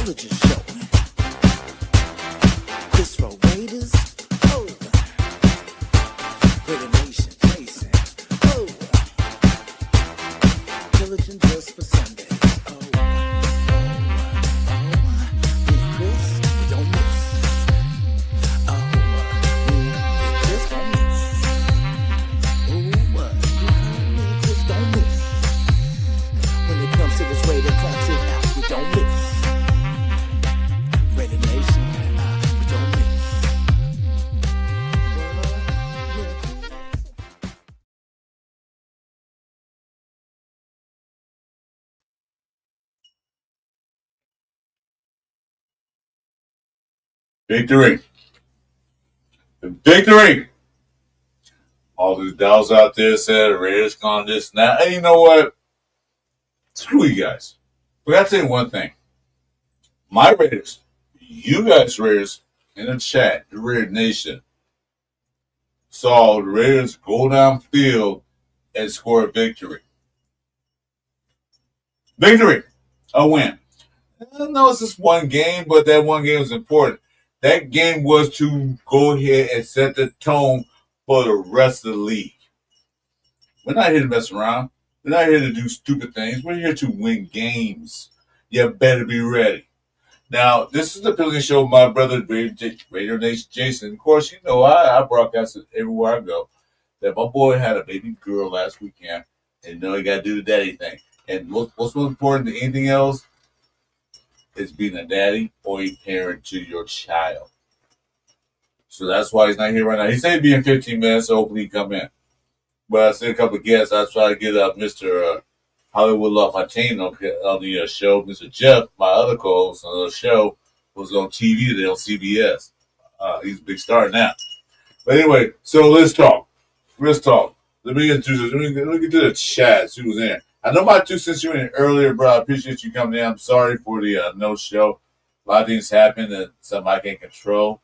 Pillaging show. Chris4Raiders, oh. Raider Nation, Jason, oh. Pillaging just for Sundays, oh. Me and Chris, we don't miss. Oh, me and Chris don't miss. Oh, me and Chris don't miss. When it comes to this Raider clock, it out, we don't miss. Raider Nation, we don't miss. Victory. Victory. All these dolls out there said Raiders gone this and that. Hey, you know what? Screw you guys. But I gotta tell you one thing. My Raiders, you guys Raiders in the chat, the Raider Nation, saw the Raiders go downfield and score a victory. Victory. A win. I know it's just one game, but that one game was important. That game was to go ahead and set the tone for the rest of the league. We're not here to mess around. We're not here to do stupid things. We're here to win games. You better be ready. Now, this is the Pillaging Show with my brother, Raider Nation Jason. Of course, you know, I broadcast it everywhere I go. That my boy had a baby girl last weekend. And you know, you got to do the daddy thing. And what's most important than anything else is being a daddy or a parent to your child. So that's why he's not here right now. He said he'd be in 15 minutes, so hopefully he come in. But I sent a couple of guests. I tried to get Mr. Hollywood LaFontaine on the show. Mr. Jeff, my other co-host on the show, was on TV today on CBS. He's a big star now. But anyway, so let's talk. Let me get to the chat. See who's in there. I know my 2 cents you in earlier, bro. I appreciate you coming in. I'm sorry for the no show. A lot of things happen and something I can't control.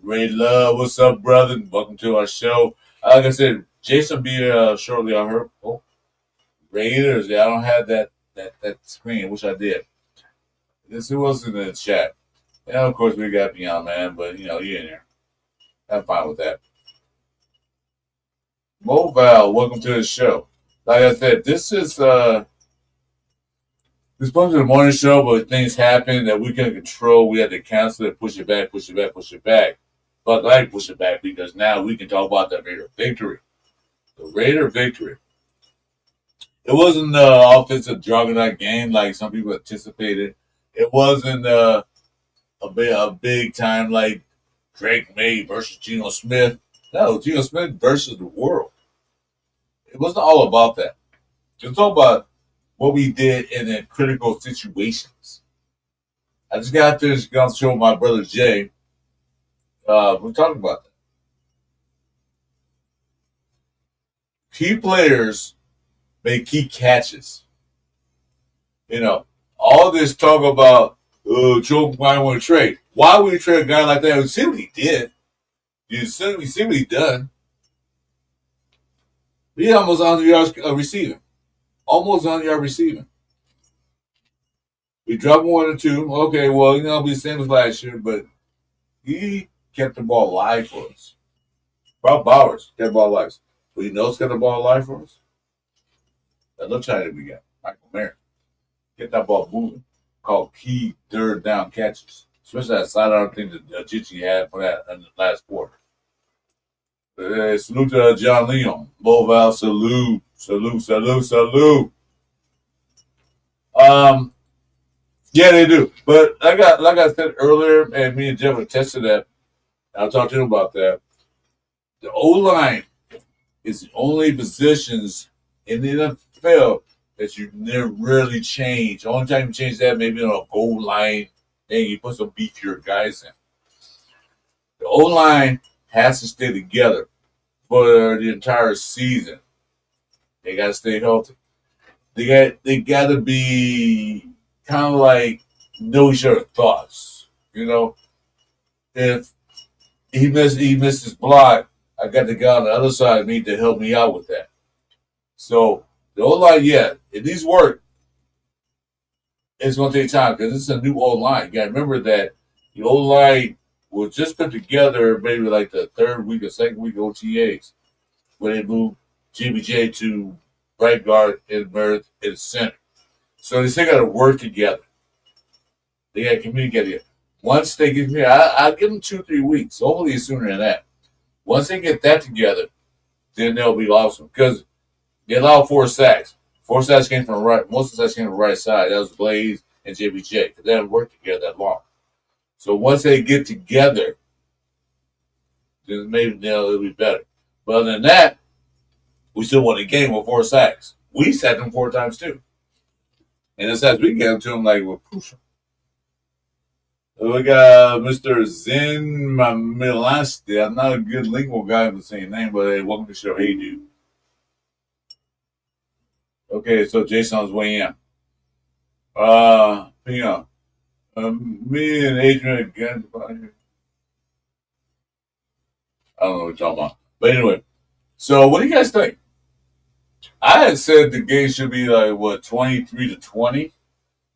Ray Love, what's up, brother? Welcome to our show. Like I said, Jason will be here shortly. I heard. Oh, Raiders. Yeah, I don't have that screen. I wish I did. This who else in the chat? And of course we got Beyond Man, but you know you're in there. I'm fine with that. Mobile, welcome to the show. Like I said, this is supposed to be the morning show, but things happen that we couldn't control. We had to cancel it, push it back. But I like push it back because now we can talk about the Raider victory. The Raider victory. It wasn't the offensive juggernaut game like some people anticipated. It wasn't a big time like Drake May versus Geno Smith. No, Geno Smith versus the world. It wasn't all about that. It was all about what we did in the critical situations. I just got to show my brother Jay. We're talking about that. Key players make key catches. You know, all this talk about Joe might want to trade. Why would you trade a guy like that? You see what he did. You see what he done. He almost 100 yards receiving. Almost 100 yards receiving. We dropped 1 or 2. Okay, well, you know, it'll be the same as last year, but he kept the ball alive for us. Rob Bowers kept the ball alive. But you know who's got the ball alive for us? That little China we got, Michael Mayer. Get that ball moving. Called key third down catches. Especially that sidearm thing that Gigi had for that in the last quarter. Salute to John Leon. Mobile, salute. Yeah, they do. But like I said earlier, and me and Jeff have tested that. I'll talk to him about that. The O-line is the only positions in the NFL that you never really change. The only time you change that maybe on a goal line and you put some beefier guys in. The O-line has to stay together for the entire season. They got to stay healthy. They got to be kind of like know each other's thoughts. You know, if he missed his block, I got the guy on the other side of me to help me out with that. So the O-line, yeah, it needs work. it's going to take time because it's a new O-line. You got to remember that the O-line was just put together maybe like the third week or second week OTAs when they moved JBJ to right guard and Meredith in the center. So they still got to work together. They got to communicate together. Once they get here, I'll give them 2-3 weeks. Hopefully sooner than that. Once they get that together, then they'll be awesome. Because they allowed 4 sacks. 4 sacks came from the right. Most of the sacks came from the right side. That was Blaze and JBJ. Because they haven't worked together that long. So once they get together, then maybe it'll be better. But other than that, we still won the game with 4 sacks. We sacked them 4 times too. And the sacks we gave them to them like we're crucial. We got Mr. Zen Milasti. I'm not a good lingual guy with the same name, but hey, welcome to the show. Hey, dude. Okay, so Jason's weighing in. Me and Adrian again. I don't know what you're talking about. But anyway, so what do you guys think? I had said the game should be like, 23-20.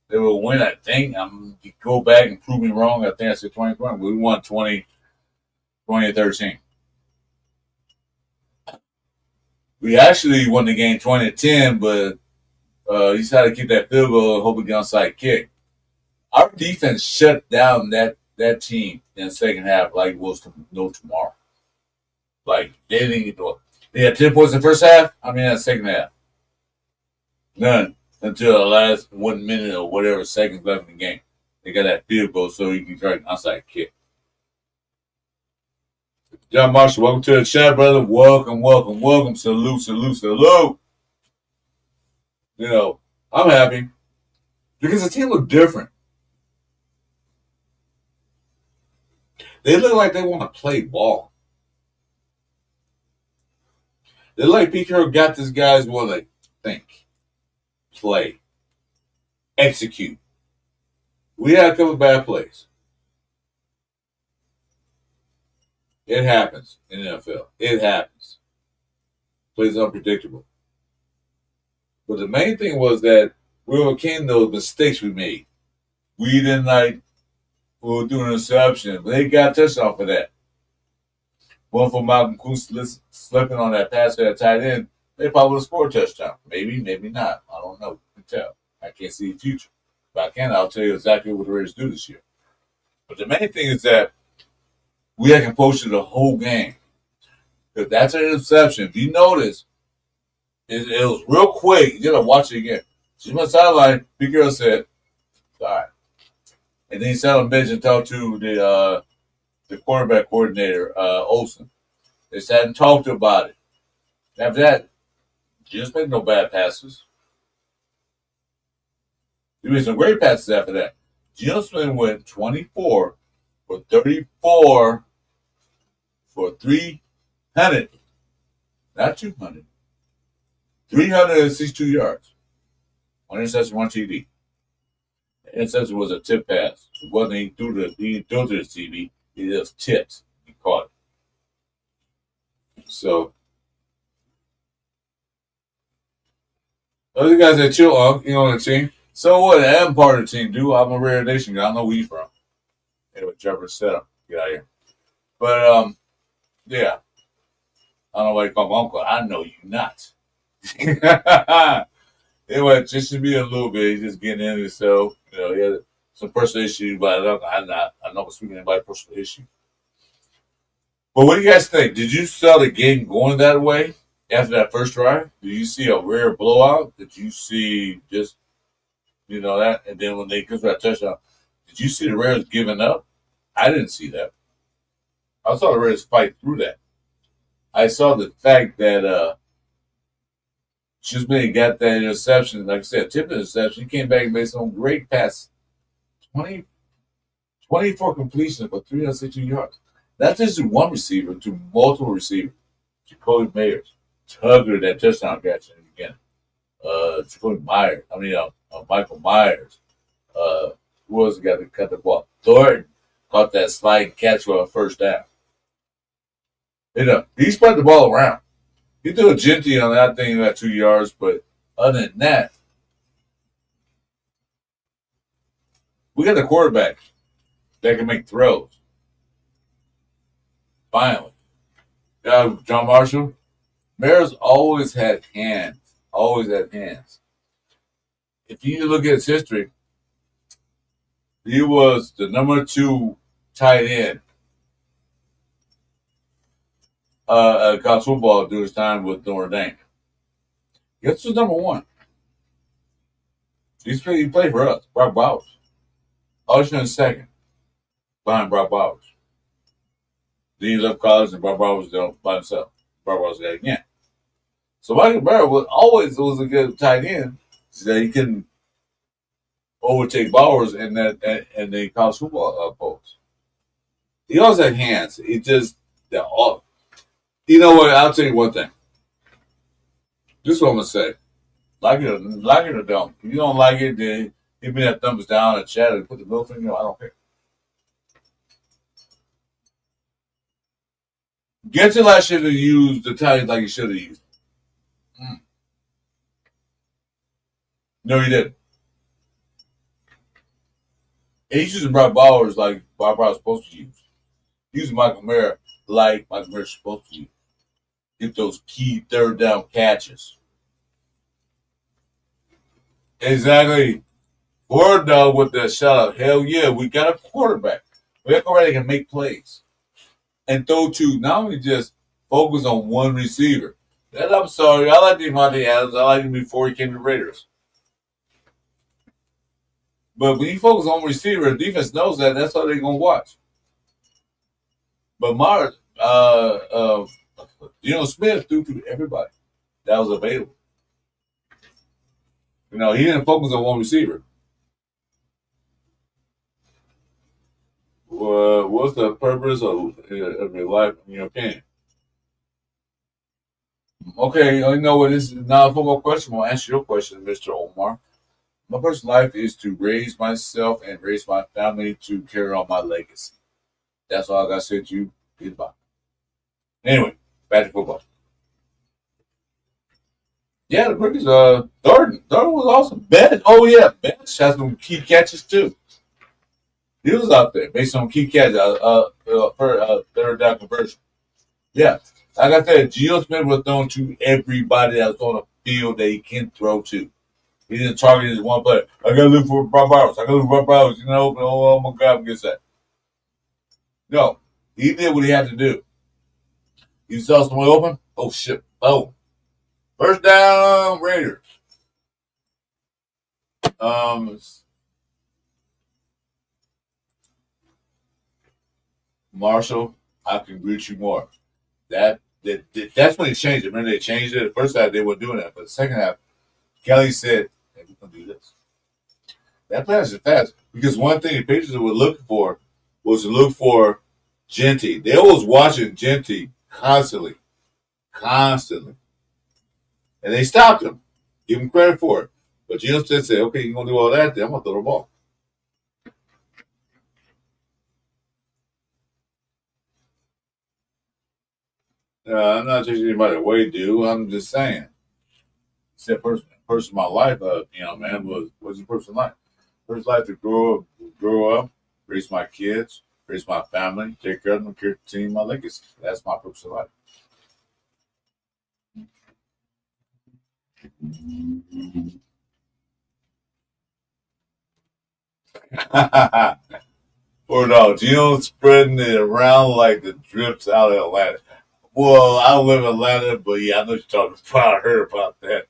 They will win, I think. I'm going to go back and prove me wrong. I think I said 20-20. We won 20-13. We actually won the game 20-10, but you just had to keep that field goal and hope we get onside kick. Our defense shut down that team in the second half like it was no tomorrow. Like, they didn't even do it. They had 10 points in the first half. I mean, in the second half. None. Until the last 1 minute or whatever seconds left in the game. They got that field goal so you can try an outside kick. John Marshall, welcome to the chat, brother. Welcome. Salute. You know, I'm happy because the team looked different. They look like they want to play ball. They look like Pete Carroll got these guys want to think, play, execute. We had a couple of bad plays. It happens in the NFL. It happens. Plays unpredictable. But the main thing was that we overcame those mistakes we made. We didn't we were doing an interception. But they got a touchdown for that. One for Malcolm Coos slipping on that pass to that tight end. They probably would have scored a touchdown. Maybe not. I don't know. I can tell. I can't see the future. But I'll tell you exactly what the Raiders do this year. But the main thing is that we had composure the whole game. Because that's an interception. If you notice, it was real quick. You got to watch it again. She went sideline. Big girl said, all right. And then he sat on the bench and talked to the quarterback coordinator, Olsen. They sat and talked about it. After that, just made no bad passes. He made some great passes after that. Geno Smith went 24 for 34 for 300. Not 200. 362 yards. One interception, one TD. The interception was a tip pass. It wasn't he threw to the TV. He just tipped. He caught it. So other guys that chill on, the team. So what? I'm part of the team, dude. I'm a Raider Nation guy. I know where you from. Anyway, Trevor set up. Get out of here. But yeah. I don't know why you call my uncle. I know you not. Anyway, just to be a little bit, he's just getting into himself. He had some personal issues, but I'm not speaking about personal issue. But what do you guys think? Did you sell the game going that way after that first drive? Did you see a rare blowout? Did you see just, that? And then when they come for that touchdown, did you see the Raiders giving up? I didn't see that. I saw the Raiders fight through that. I saw the fact that Chisholm got that interception. Like I said, tipped interception. He came back and made some great passes. 24 completions for 362 yards. That's just one receiver to multiple receivers. Jacoby Meyers, Tugger, that touchdown catch in the beginning. Jacoby Myers. Michael Myers. Who else got to cut the ball? Thornton caught that sliding catch for a first down. He spread the ball around. He threw a genty on that thing about 2 yards, but other than that, We got the quarterback that can make throws. Finally. John Marshall. Bears always had hands. Always had hands. If you look at his history, he was the number 2 tight end college football during his time with Notre Dame. Guess who's number 1? He played for us, Brock Bowers. Usher second, behind Brock Bowers. Then he left college and Brock Bowers was by himself. Brock Bowers got again. So Michael Barrett was a good tight end. So that he can overtake Bowers in the college football polls. He always had hands. He just you know what? I'll tell you one thing. This is what I'm gonna say. Like it or don't. If you don't like it, then give me that thumbs down and chat and put the middle finger. I don't care. Gentile should have used the tight like he should have used. No, he didn't. He's using Brock Bowers like Brock Bowers was supposed to use. Using Michael Mayer like Michael Mayer's supposed to use. Get those key third down catches. Exactly. Word though with that shout out. Hell yeah, we got a quarterback. We got a quarterback that can make plays. And throw to not only just focus on one receiver. And I'm sorry, I like Devontae Adams. I liked him before he came to the Raiders. But when you focus on receiver, the defense knows that. That's how they're gonna watch. But Mars, Smith threw to everybody that was available. He didn't focus on one receiver. What's the purpose of your life in your opinion? Okay, you know what? This is not a football question. I'll answer your question, Mr. Omar. My personal life is to raise myself and raise my family to carry on my legacy. That's all I got to say to you. Goodbye. Anyway, back to football. Yeah, the rookies, Darden was awesome. Bench has some key catches too. He was out there based on key catches, third down conversion. Yeah, like I said, Gio Smith was thrown to everybody that was on the field that he can throw to. He didn't target his one player. I got to look for Brock Bowers. Oh my God, I'm gets that. No, he did what he had to do. He saw someone open. Oh shit! Oh, first down, Raiders. Marshall, I can agree with you more. That's when they changed it. Remember they changed it. The first half they weren't doing that, but the second half, Kelly said, "Hey, we're gonna do this." That pass is fast because one thing the Patriots were looking for was to look for Genty. They was watching Genty constantly, and they stopped him. Give him credit for it. But Gio said, "Okay, you're gonna do all that. Then I'm gonna throw the ball." I'm not judging anybody away, dude. I'm just saying. Said person in my life, man, was your person life? First life to grow up, raise my kids, raise my family, take care of them, continue my legacy. That's my purpose of life. Or no, Gino's spreading it around like the drips out of Atlanta. Well, I don't live in Atlanta, but yeah, I know you're talking about. I heard about that.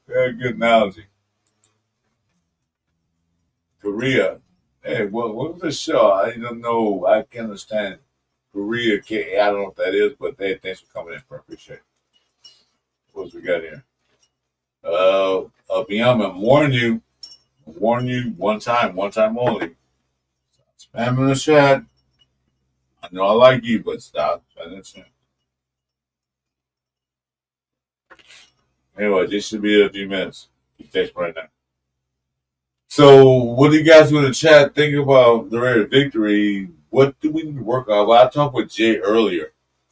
Yeah, good analogy. Korea. Hey, what was this show? I don't know. I can understand Korea. I don't know what that is, but hey, thanks for coming in. I appreciate it. What else we got here? Beyond, I'm warning you one time only. Spam in the chat. I know I like you, but stop. Anyway, this should be a few minutes. You text right now. So, what do you guys in the chat think about the Raiders' victory? What do we need to work on? Well, I talked with Jay earlier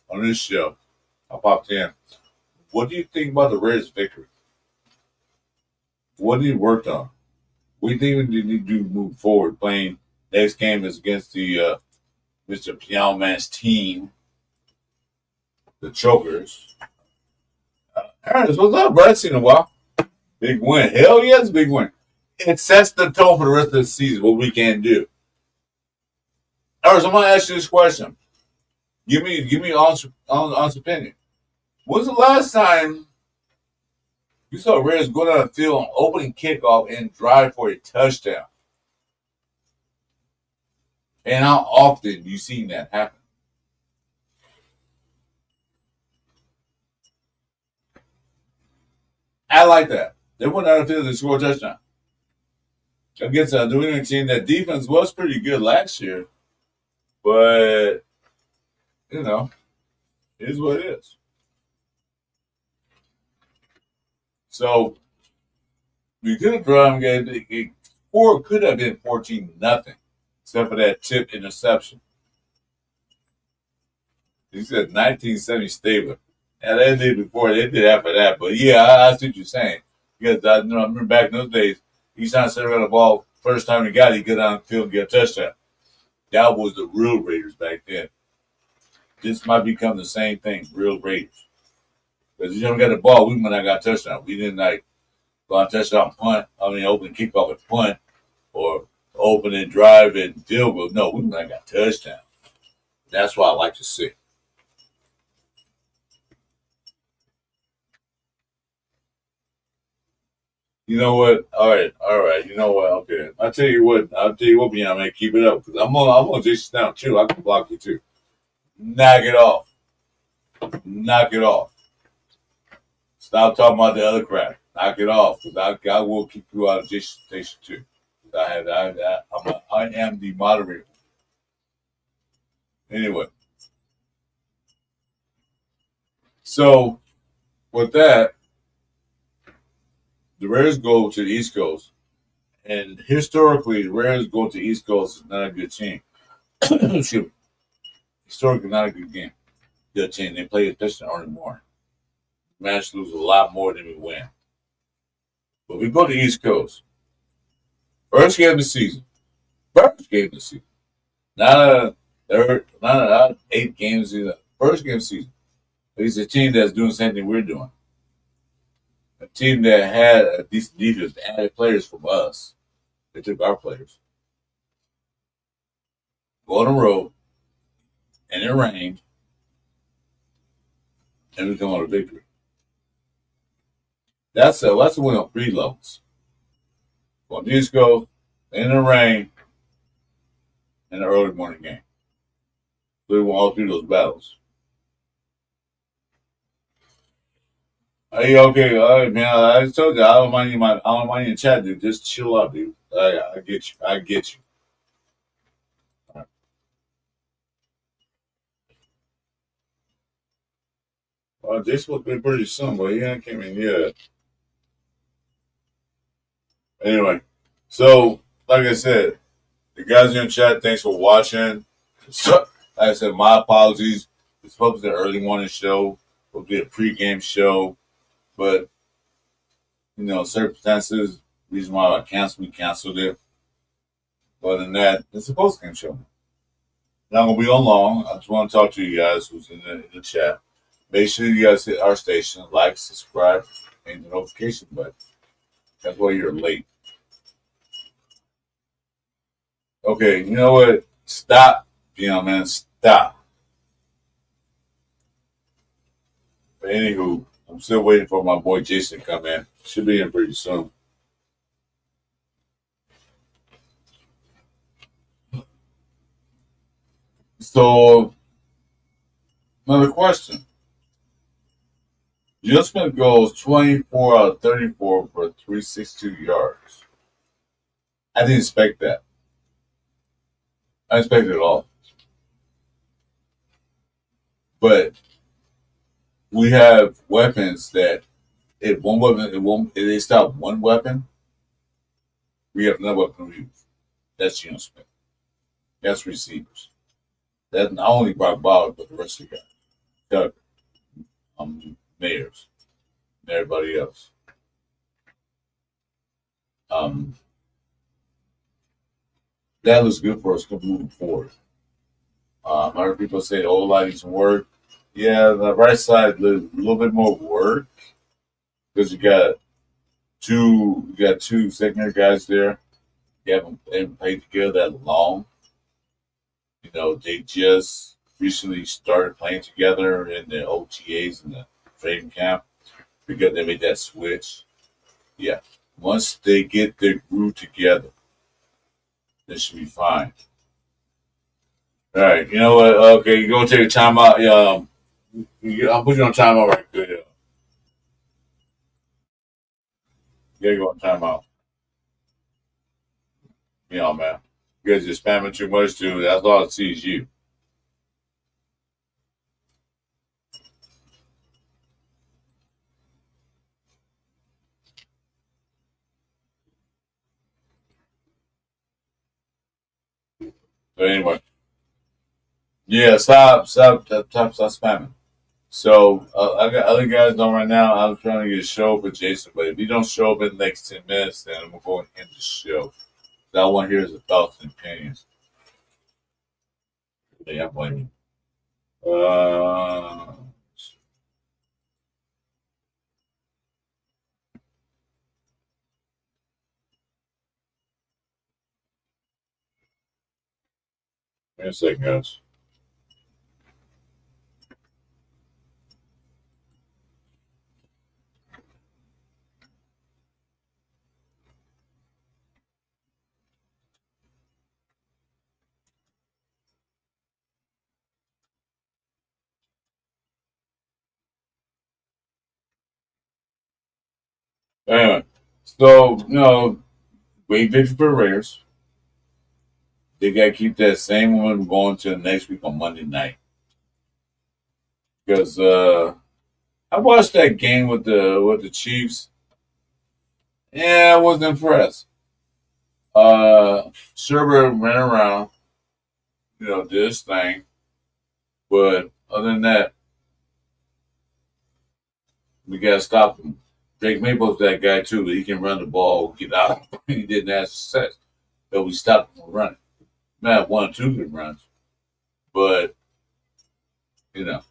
on this show. I popped in. What do you think about the Raiders' victory? What do you work on? We think we need to move forward. Playing next game is against the Mr. Piano Man's team, the Chokers. Ernest, what's up, bro? I seen a while. Big win. Hell yes, big win. It sets the tone for the rest of the season, what we can do. Ernest, I'm gonna ask you this question. Give me honest opinion. When's the last time you saw Raiders go down the field on opening kickoff and drive for a touchdown? And how often you seen that happen? I like that. They went down the field and scored a touchdown. Against a New England team, that defense was pretty good last year. But, you know, it is what it is. So, we could have drawn game, or could have been 14-0, except for that tip interception. He said 1970 Stabler. And they did before, they did after that. But yeah, I see what you're saying. Because I remember back in those days, he's trying to set around the ball. First time he got it, he got down the field and get a touchdown. That was the real Raiders back then. This might become the same thing, real Raiders. Because you never got the ball, we might not got a touchdown. We didn't like go on touchdown punt, open kickoff and punt, or open and drive and field goal. No, we might not got a touchdown. That's what I like to see. You know what? All right. You know what? Okay. I'll tell you what, Beyond, man, keep it up. Because I'm gonna just down too. I can block you too. Knock it off. Knock it off. Stop talking about the other crap. Knock it off. Because I will keep you out of Jason Station too. I am the moderator. Anyway. So, with that, the Raiders go to the East Coast, and historically, the Raiders go to the East Coast is not a good team. Excuse me. Historically, not a good game. Good team. They play especially early morning. Match lose a lot more than we win. But we go to the East Coast. First game of the season. Not a 8 games either. First game of the season. It's a team that's doing the same thing we're doing. A team that had a decent defense, added players from us. They took our players. Go on the road, and it rained, and we come on a victory. That's a win on 3 levels. On the East Coast, in the rain, in the early morning game. We won all 3 of those battles. Hey, okay, all right, man. I told you I don't mind you. I don't mind you in chat, dude. Just chill out, dude. I get you. I get you. All right. Well, this will be pretty soon, but he ain't came in yet. Anyway, so like I said, the guys in chat, thanks for watching. So, like I said, my apologies. It's supposed to be an early morning show, supposed to be a pregame show. But, circumstances, reason why we canceled it. But other than that, it's a post-game show. Not going to be on long. I just want to talk to you guys who's in the chat. Make sure you guys hit our station, like, subscribe, and the notification button. That's why you're late. Okay, you know what? Stop, man. Stop. But anywho, I'm still waiting for my boy Jason to come in. Should be in pretty soon. So, another question. Will Smith goes 24 out of 34 for 362 yards. I didn't expect that. I didn't expect it at all. But we have weapons that if they stop one weapon, we have another weapon to use. That's Geno Smith. That's receivers. That's not only Brock Bowers, but the rest of the guys. Tucker, Mayors, and everybody else. that looks good for us moving forward. I heard people say the O line needs some work. Yeah, the right side a little bit more work because you got two secondary guys there. They haven't played together that long. You know, they just recently started playing together in the OTAs and the training camp because they made that switch. Yeah, once they get their groove together, they should be fine. All right, you know what? Okay, you're gonna take a timeout. I'll put you on timeout right quick. You gotta go on timeout. You know, man. You guys just spamming too much, dude. That's all I see is you. So anyway, yeah, stop spamming. So I got other guys on right now. I'm trying to get a show for Jason, but if you don't show up in the next 10 minutes, then I'm gonna go and end the show. I want to hear his thoughts and opinions. Yeah, I blame you. Wait a second, guys. Anyway, so wait victory for the Raiders. They got to keep that same one going to next week on Monday night because I watched that game with the Chiefs. Yeah, I wasn't impressed. Sherbert ran around, did his thing, but other than that, we got to stop him. Drake Maple's that guy too. He can run the ball, get out. He didn't have success, but we stopped him from running. Man, 1 or 2 good runs, but you know.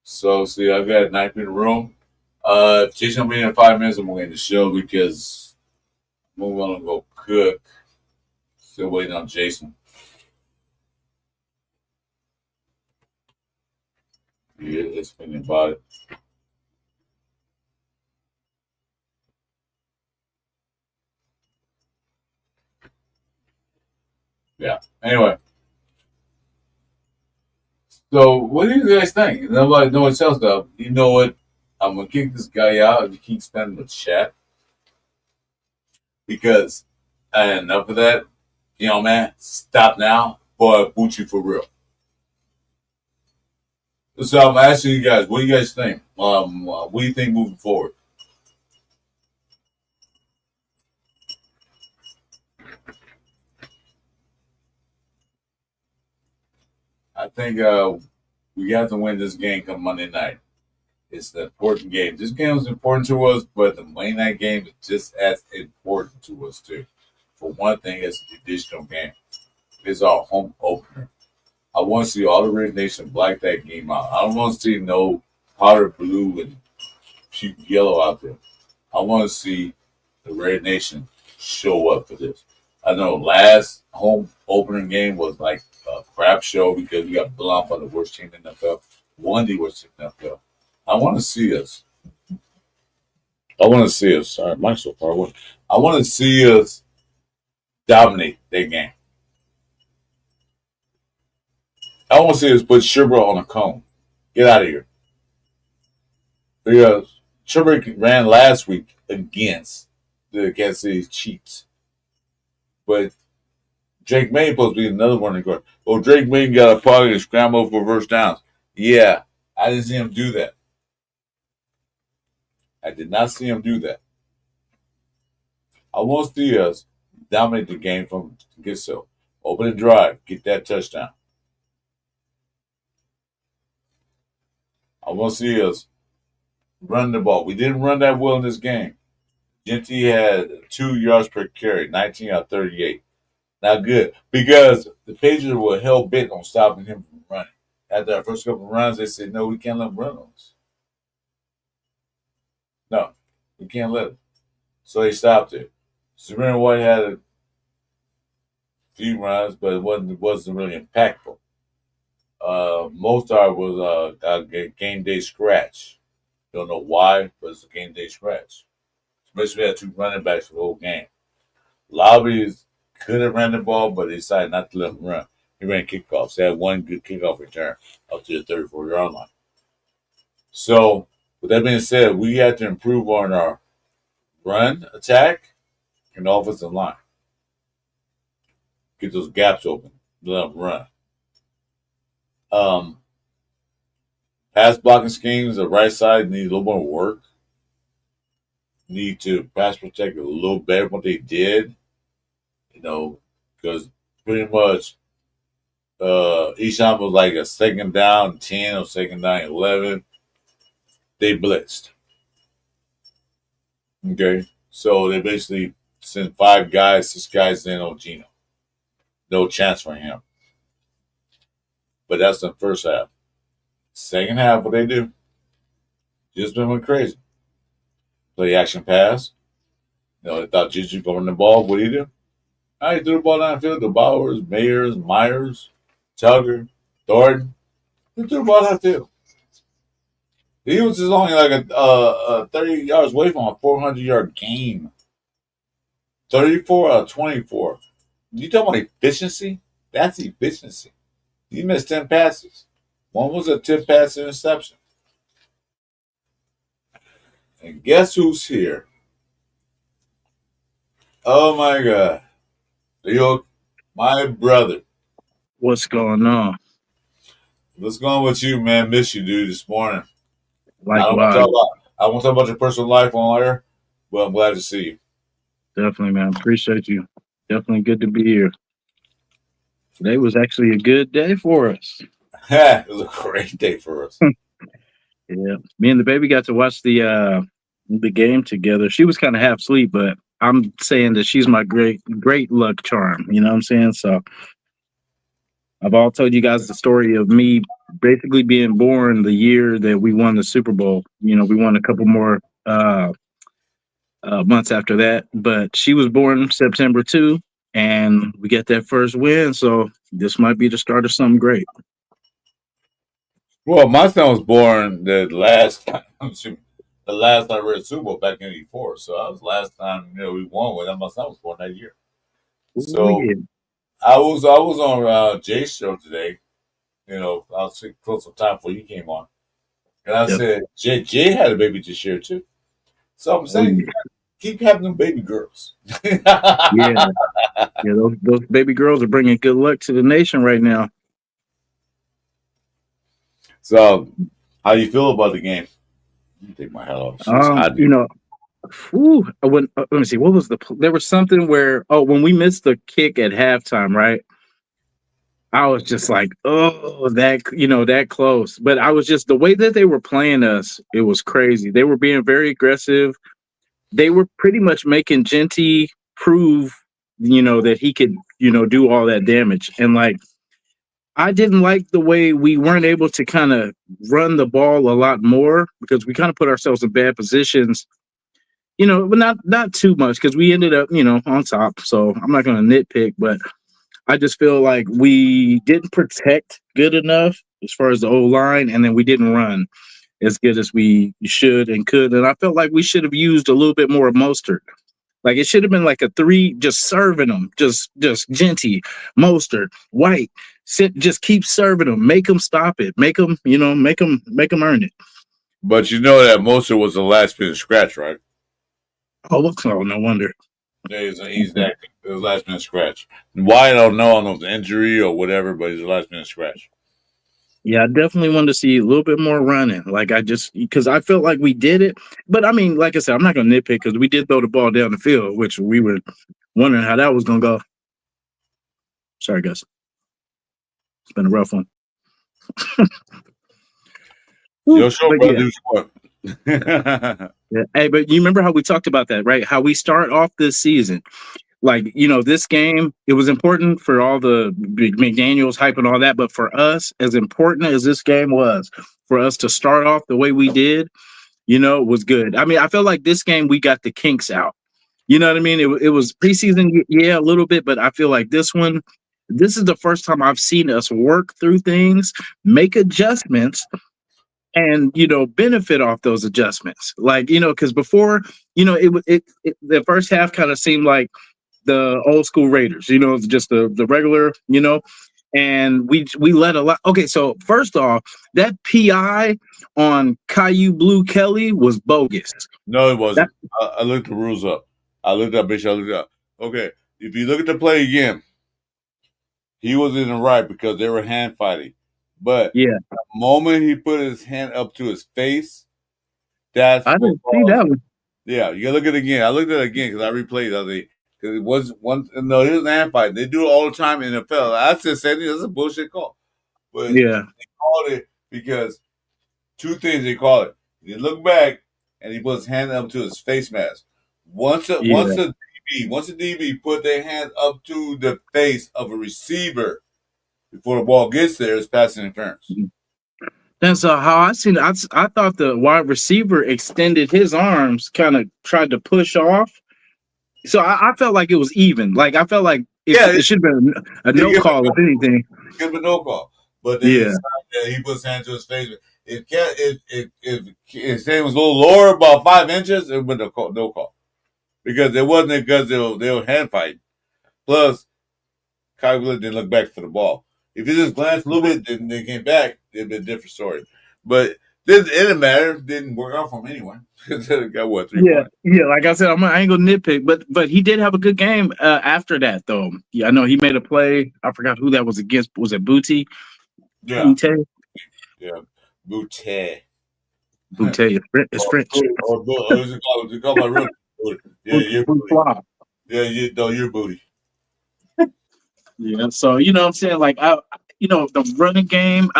So see, I got a knife in the room. If Jason will be in 5 minutes, I'm gonna end the show because I'm gonna go cook. Still waiting on Jason. Yeah, it's thinking about it. Yeah. Anyway, so what do you guys think? Nobody else though. You know what? I'm gonna kick this guy out if he keeps spending the chat because I had enough of that. Man, stop now, boy, I boot you for real. So I'm asking you guys, what do you guys think? What do you think moving forward? I think we have to win this game come Monday night. It's the important game. This game is important to us, but the Monday night game is just as important to us too. For one thing, it's a traditional game. It's our home opener. I want to see all the Red Nation black that game out. I don't want to see no powder blue and puke yellow out there. I want to see the Red Nation show up for this. I know last home opening game was like a crap show because we got blown by the worst team in the NFL. One of the worst team in the NFL. I want to see us. I want to see us. Sorry, Mike's so far away. I want to see us dominate that game. I want to see us put Sherbert on a cone. Get out of here. Because Sherbert ran last week against the Kansas City Chiefs. But Drake May supposed to be another one to go. Well, Drake May got a pocket and scramble for first downs. Yeah, I didn't see him do that. I did not see him do that. I want to see us dominate the game from get so. Open and drive, get that touchdown. I want to see us run the ball. We didn't run that well in this game. Genty had 2 yards per carry, 19 out of 38. Not good because the Patriots were hell bent on stopping him from running. After our first couple of runs, they said, "No, we can't let him run on us. No, we can't let him." So they stopped it. Serena White had a few runs, but it wasn't really impactful. Mozart was a game day scratch. Don't know why, but it's a game day scratch. Especially we had two running backs for the whole game. Lobbies could have ran the ball, but they decided not to let him run. He ran kickoffs. They had one good kickoff return up to the 34-yard line. So, with that being said, we had to improve on our run attack and offensive line. Get those gaps open. Let them run. Pass blocking schemes, the right side needs a little more work. Need to pass protect a little better than what they did. Because pretty much each time was like a second down 10 or second down 11. They blitzed. Okay. So they basically sent 5 guys, 6 guys in on Gino. No chance for him. But that's the first half. Second half, what they do? Just went crazy. Play action pass. They thought Juju going the ball. What do you do? He threw the ball downfield to Bowers, Myers, Tugger, Thornton. He threw the ball downfield. He was just only like a 30 yards away from a 400-yard game. 34 out of 24. You talking about efficiency? That's efficiency. You missed 10 passes. One was a 10-pass interception. And guess who's here? Oh my God. Leo, my brother. What's going on? What's going on with you, man? Miss you, dude, this morning. Likewise. I won't talk about your personal life on air, but I'm glad to see you. Definitely, man. Appreciate you. Definitely good to be here. Today was actually a good day for us. It was a great day for us. Yeah. Me and the baby got to watch the game together. She was kind of half asleep, but I'm saying that she's my great luck charm. You know what I'm saying? So I've all told you guys the story of me basically being born the year that we won the Super Bowl. We won a couple more months after that, but she was born September 2, and we got that first win. So this might be the start of something great. Well, my son was born the last time I read Super Bowl back in '84. So that was the last time we won with him. My son was born that year. So yeah. I was on Jay's show today. I was close some time before you came on, and I said Jay had a baby this year too. So I'm saying keep having them baby girls. Yeah, those baby girls are bringing good luck to the nation right now. So, how you feel about the game? Let me take my hat off. Let me see. What was there was something where when we missed the kick at halftime, right? I was just like, that close. But I was just the way that they were playing us, it was crazy. They were being very aggressive. They were pretty much making Genty prove, that he could, do all that damage. And I didn't like the way we weren't able to kind of run the ball a lot more because we kind of put ourselves in bad positions, but not too much because we ended up, on top. So I'm not going to nitpick, but I just feel like we didn't protect good enough as far as the O-line, and then we didn't run as good as we should and could. And I felt like we should have used a little bit more of Mostert. Like it should have been like a 3, just serving them, just Genty, Mostert, White. Just keep serving them, make them stop it, make them earn it. But you know that Mostert was the last minute scratch, right? Oh, no wonder. Yeah, he's that the last minute scratch. Why I don't know if it's an injury or whatever, but he's the last minute scratch. Yeah, I definitely wanted to see a little bit more running. Because I felt like we did it. But I mean, like I said, I'm not going to nitpick because we did throw the ball down the field, which we were wondering how that was going to go. Sorry, guys. It's been a rough one. Your show, brother. Yeah. Hey, but you remember how we talked about that, right? How we start off this season. Like, this game, it was important for all the McDaniels hype and all that. But for us, as important as this game was, for us to start off the way we did, was good. I mean, I felt like this game, we got the kinks out. You know what I mean? It was preseason, yeah, a little bit. But I feel like this is the first time I've seen us work through things, make adjustments, and benefit off those adjustments. Like, because before, the first half kind of seemed like the old school Raiders, just the regular, and we let a lot. Okay, so first off, that PI on Caillou Blue Kelly was bogus. No, it wasn't. I looked the rules up. I looked up. Okay, if you look at the play again, he was in the right because they were hand fighting. But Yeah, the moment he put his hand up to his face, that's I what didn't see that one. Yeah, you gotta look at it again. I looked at it again because I replayed the other day. Because it was one. No, it was an hand fight. They do it all the time in the NFL. I said, that's a bullshit call. But Yeah, they called it because two things they call it. He looked back and he put his hand up to his face mask. Once a yeah. DB put their hand up to the face of a receiver before the ball gets there, it's pass interference. That's how I seen it. I thought the wide receiver extended his arms, kind of tried to push off. So I felt like it was even. Like I felt like it should have been a no call, if anything. Give him a no call. But then he puts his hand to his face. If his hand was a little lower, about 5 inches, it would have been no call. Because it wasn't because they were hand fighting. Plus, Kyle didn't look back for the ball. If he just glanced a little bit, then they came back, it'd be a different story. But it didn't matter. It didn't work out for him anyway. Got what, 3 points? Yeah. Like I said, I ain't gonna nitpick, but he did have a good game after that, though. Yeah, I know he made a play. I forgot who that was against. Was it Booty? Yeah. Booty. Yeah. Booty. Booty. It's French. Or you call my real booty. Yeah, you're booty. Yeah, you're booty. Yeah, so what I'm saying, like the running game,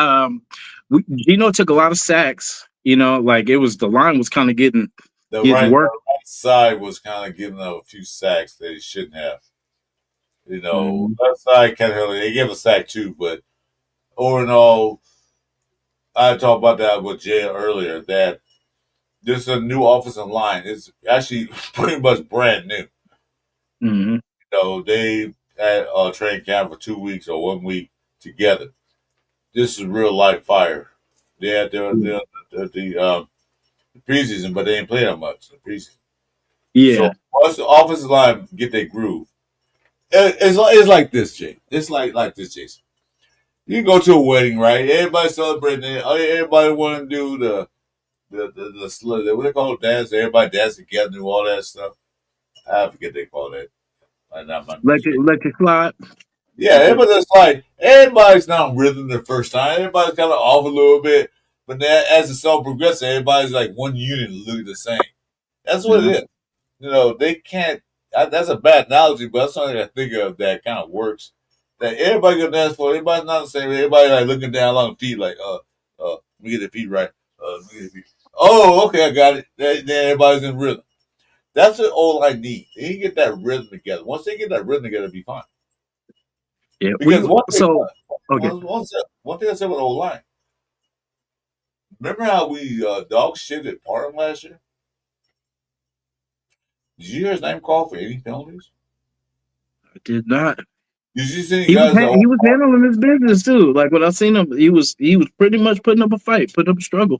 Gino took a lot of sacks. Like the line was kind of getting work. The right side was kind of giving up a few sacks that he shouldn't have. Left side kind of they gave a sack too, but over and all, I talked about that with Jay earlier that this is a new offensive line. It's actually pretty much brand new. Mm-hmm. They had a training camp for 2 weeks or 1 week together. This is real life fire. They had the preseason, but they didn't play that much in the preseason. Yeah. So once the offensive line get their groove, it's like this, Jay. It's like this, Jason. You go to a wedding, right? Everybody celebrating it. Everybody want to do the what they call it, dance. Everybody dance together and do all that stuff. I forget they call that. Let you slide. Yeah, everybody's not in rhythm the first time. Everybody's kind of off a little bit, but then as the song progresses, everybody's like one unit, look the same. That's what it is. They can't. That's a bad analogy, but that's something I think of that kind of works. That everybody go dance for. Everybody's not the same. Everybody like looking down along the feet, like let me get the feet right. Let me get the feet. Oh, okay, I got it. Then everybody's in rhythm. That's what O-line needs. They need to get that rhythm together. Once they get that rhythm together, it'll be fine. Yeah. Because one thing I said with O-line, remember how we dog shit at Parham last year? Did you hear his name called for any penalties? I did not. Did you see he was handling his business too. Like when I seen him, he was pretty much putting up a fight, putting up a struggle.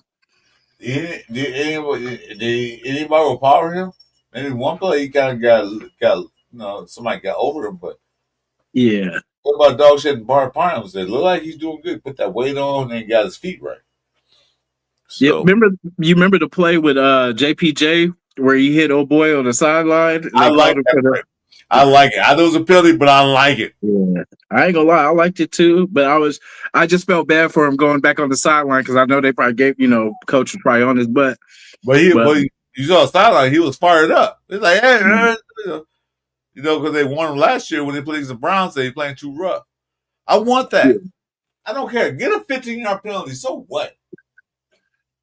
Did anybody overpower him? Maybe one play he kind of got somebody got over him, but yeah. What about dog shit and Parham? It look like he's doing good. Put that weight on and got his feet right. So, yeah, you remember the play with JPJ where he hit old boy on the sideline? I like that. I like it. I know it was a penalty, but I like it. Yeah, I ain't gonna lie, I liked it too. But I just felt bad for him going back on the sideline because I know they probably gave coach was probably on his butt. But you saw the sideline, he was fired up. He's like, hey, because they won him last year when they played against the Browns. They playing too rough. I want that. Yeah. I don't care. Get a 15-yard penalty. So what?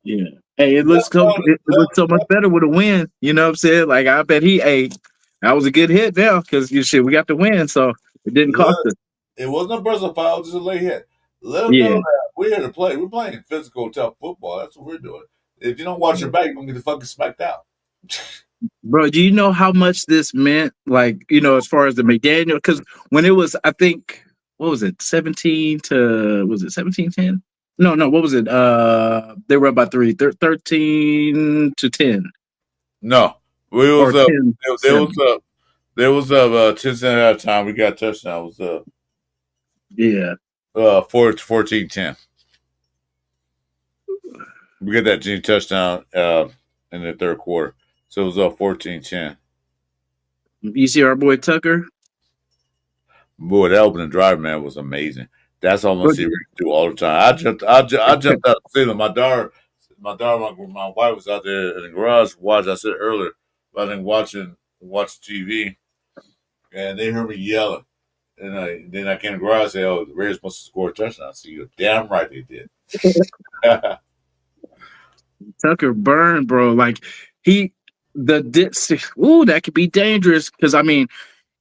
Yeah. Hey, it looks so much better with a win. You know what I'm saying? Like I bet that was a good hit there because we got the win, so it didn't cost us. It wasn't a personal foul, just a late hit. Let them know Yeah. that we're here to play. We're playing physical, tough football. That's what we're doing. If you don't watch your back, you're gonna get fucking smacked out. Bro, do you know how much this meant? Like, as far as the McDaniel, because when it was, I think, what was it, 17-10? No, what was it? They were up by 13-10. No, we was Or up. 10. There was up 10 cents at a time. We got a touchdown. It was up. Yeah. 14-10. We get that Gene touchdown in the third quarter. So it was up 14-10. You see our boy Tucker? Boy, that opening drive, man, was amazing. That's almost what we do all the time. I jumped out of the ceiling. My wife was out there in the garage watching. I said earlier, I think watching TV, and they heard me yelling. And then I came to the garage and said, "Oh, the Raiders must have scored a touchdown." I said, "You're damn right they did." Tucker burned, bro. Like that could be dangerous because I mean,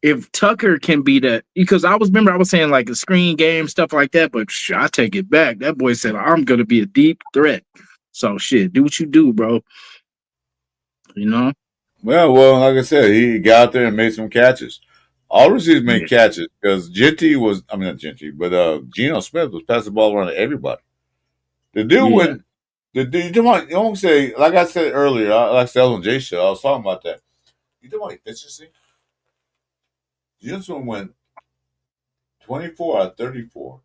if Tucker can be that, because I was saying like a screen game, stuff like that, but I take it back. That boy said, I'm going to be a deep threat. So shit, do what you do, bro. You know? Well, like I said, he got out there and made some catches. All receivers made catches because not Gentry, but Geno Smith was passing the ball around to everybody. The dude you don't say, like I said earlier, like I said on Jay show, I was talking about that. You don't want efficiency? Jensen went 24 out of 34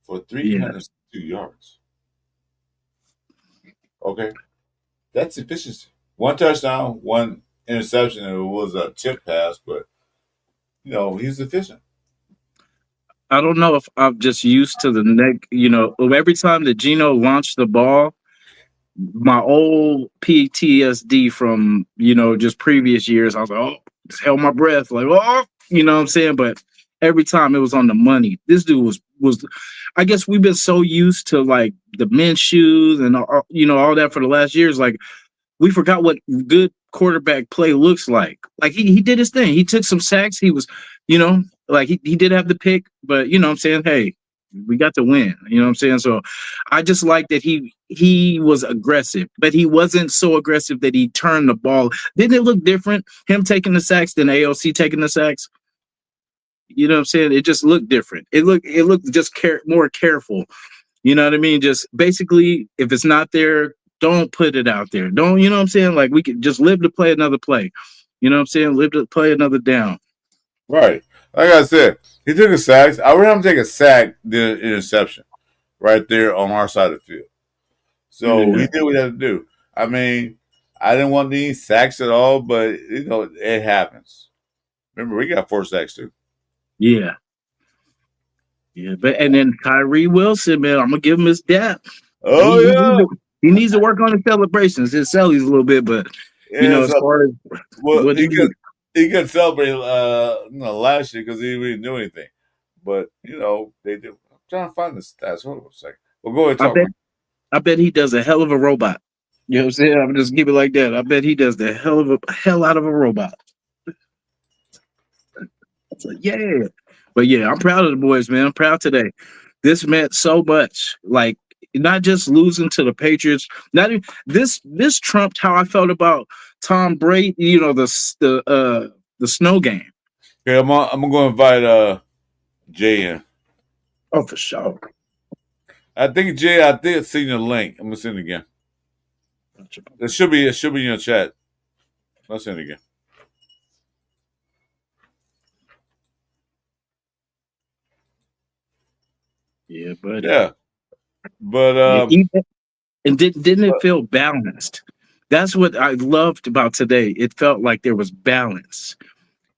for 302 yards. Okay. That's efficiency. One touchdown, one interception, and it was a tip pass, but, he's efficient. I don't know if I'm just used to the neck, every time that Geno launched the ball, my old PTSD from, just previous years, I was like, oh, just held my breath, like, oh, you know what I'm saying? But every time it was on the money. This dude was I guess we've been so used to like the men's shoes and all that for the last years. Like we forgot what good quarterback play looks like. Like he did his thing. He took some sacks. He was, like he did have the pick, but you know what I'm saying? Hey, we got to win. You know what I'm saying? So I just like that he was aggressive, but he wasn't so aggressive that he turned the ball. Didn't it look different? Him taking the sacks than AOC taking the sacks? You know what I'm saying? It just looked different. It looked just more careful. You know what I mean? Just basically, if it's not there, don't put it out there. Don't, you know what I'm saying? Like we could just live to play another play. You know what I'm saying? Live to play another down. Right. Like I said, he took a sack. I would have him take a sack, the interception, right there on our side of the field. So he did what he had to do. I mean, I didn't want any sacks at all, but it happens. Remember, we got 4 sacks too. Yeah. Yeah, and then Kyrie Wilson, man, I'm gonna give him his dap. Oh, he needs to work on his celebrations. His cellies a little bit, but as far as what he could celebrate last year because he didn't do anything. But they did. I'm trying to find the stats. Hold on a second. We'll go ahead and talk. I bet he does a hell of a robot. You know what I'm saying? I'm just keep it like that. I bet he does the hell out of a robot. So, yeah. But yeah, I'm proud of the boys, man. I'm proud today. This meant so much. Like not just losing to the Patriots. Not even, this trumped how I felt about Tom Brady. The snow game. Okay, I'm gonna go invite Jay in. Oh, for sure. I think Jay, I did see the link. I'm gonna send it again. It should be in your chat. Let's send it again. Yeah, but and didn't it feel balanced? That's what I loved about today. It felt like there was balance.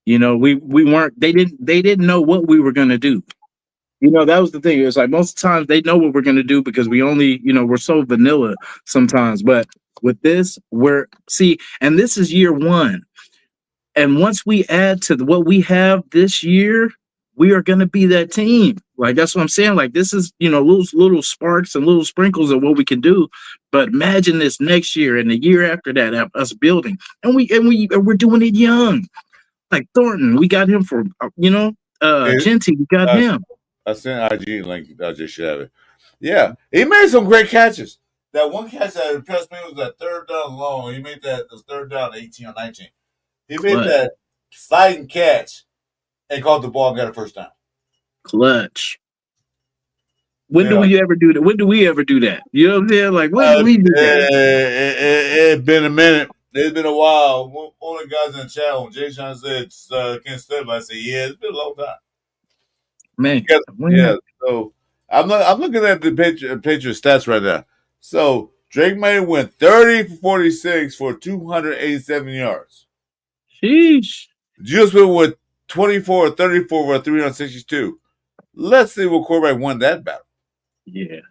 We weren't. They didn't know what we were gonna do. That was the thing. It was like most times they know what we're gonna do because we only, we're so vanilla sometimes. But with this, and this is year one. And once we add to what we have this year, we are going to be that team. Like, that's what I'm saying. Like, this is, little sparks and little sprinkles of what we can do. But imagine this next year and the year after that, us building, and we're doing it young. Like Thornton, we got him for, Genty, we got him. I sent IG link. I just should have it. Yeah, he made some great catches. That one catch that impressed me was that third down long. He made that third down 18 or 19. He made that sliding catch and caught the ball and got a first down. Clutch. When do we ever do that? When do we ever do that? You know what I'm saying? Like, when do we do that? It's been a minute. It's been a while. One of the guys in the chat, when Jay Sean said, can't step, I said, yeah, it's been a long time. Man. Yeah, so I'm looking at the Patriots stats right now. So Drake May went 30 for 46 for 287 yards. Sheesh. Jules Smith went 24 or 34 for 362. Let's see what quarterback won that battle. Yeah.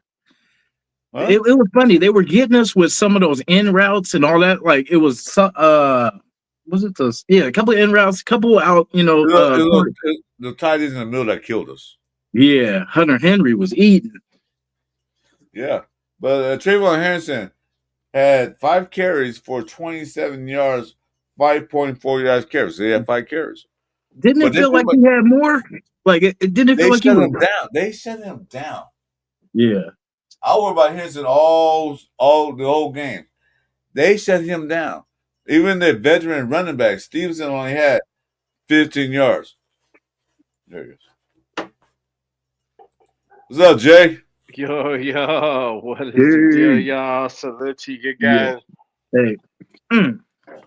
Huh? It was funny. They were getting us with some of those in routes and all that. Like, it was was it those? Yeah, a couple of in routes, a couple out, the tight ends in the middle that killed us. Yeah, Hunter Henry was eating. Yeah, but Trayvon Henderson had 5 carries for 27 yards, 5.4 yards carries. So he had 5 carries. Didn't it feel like he had more? Like, it didn't feel like he was down. They shut him down. Yeah. I worry about Henderson all the whole game. They shut him down. Even the veteran running back, Stevenson, only had 15 yards. There he is. What's up, Jay? Yo, what is the deal, y'all? Salute to you guys. Hey.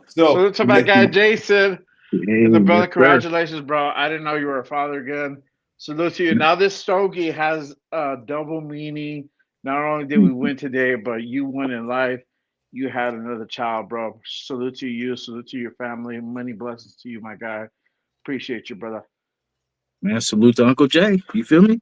Salute to my guy, Jason. The brother, congratulations, bro. I didn't know you were a father again. Salute to you. Now, this stogie has a double meaning. Not only did we win today, but you won in life. You had another child, bro. Salute to you. Salute to your family. Many blessings to you, my guy. Appreciate you, brother. Man, salute to Uncle Jay. You feel me?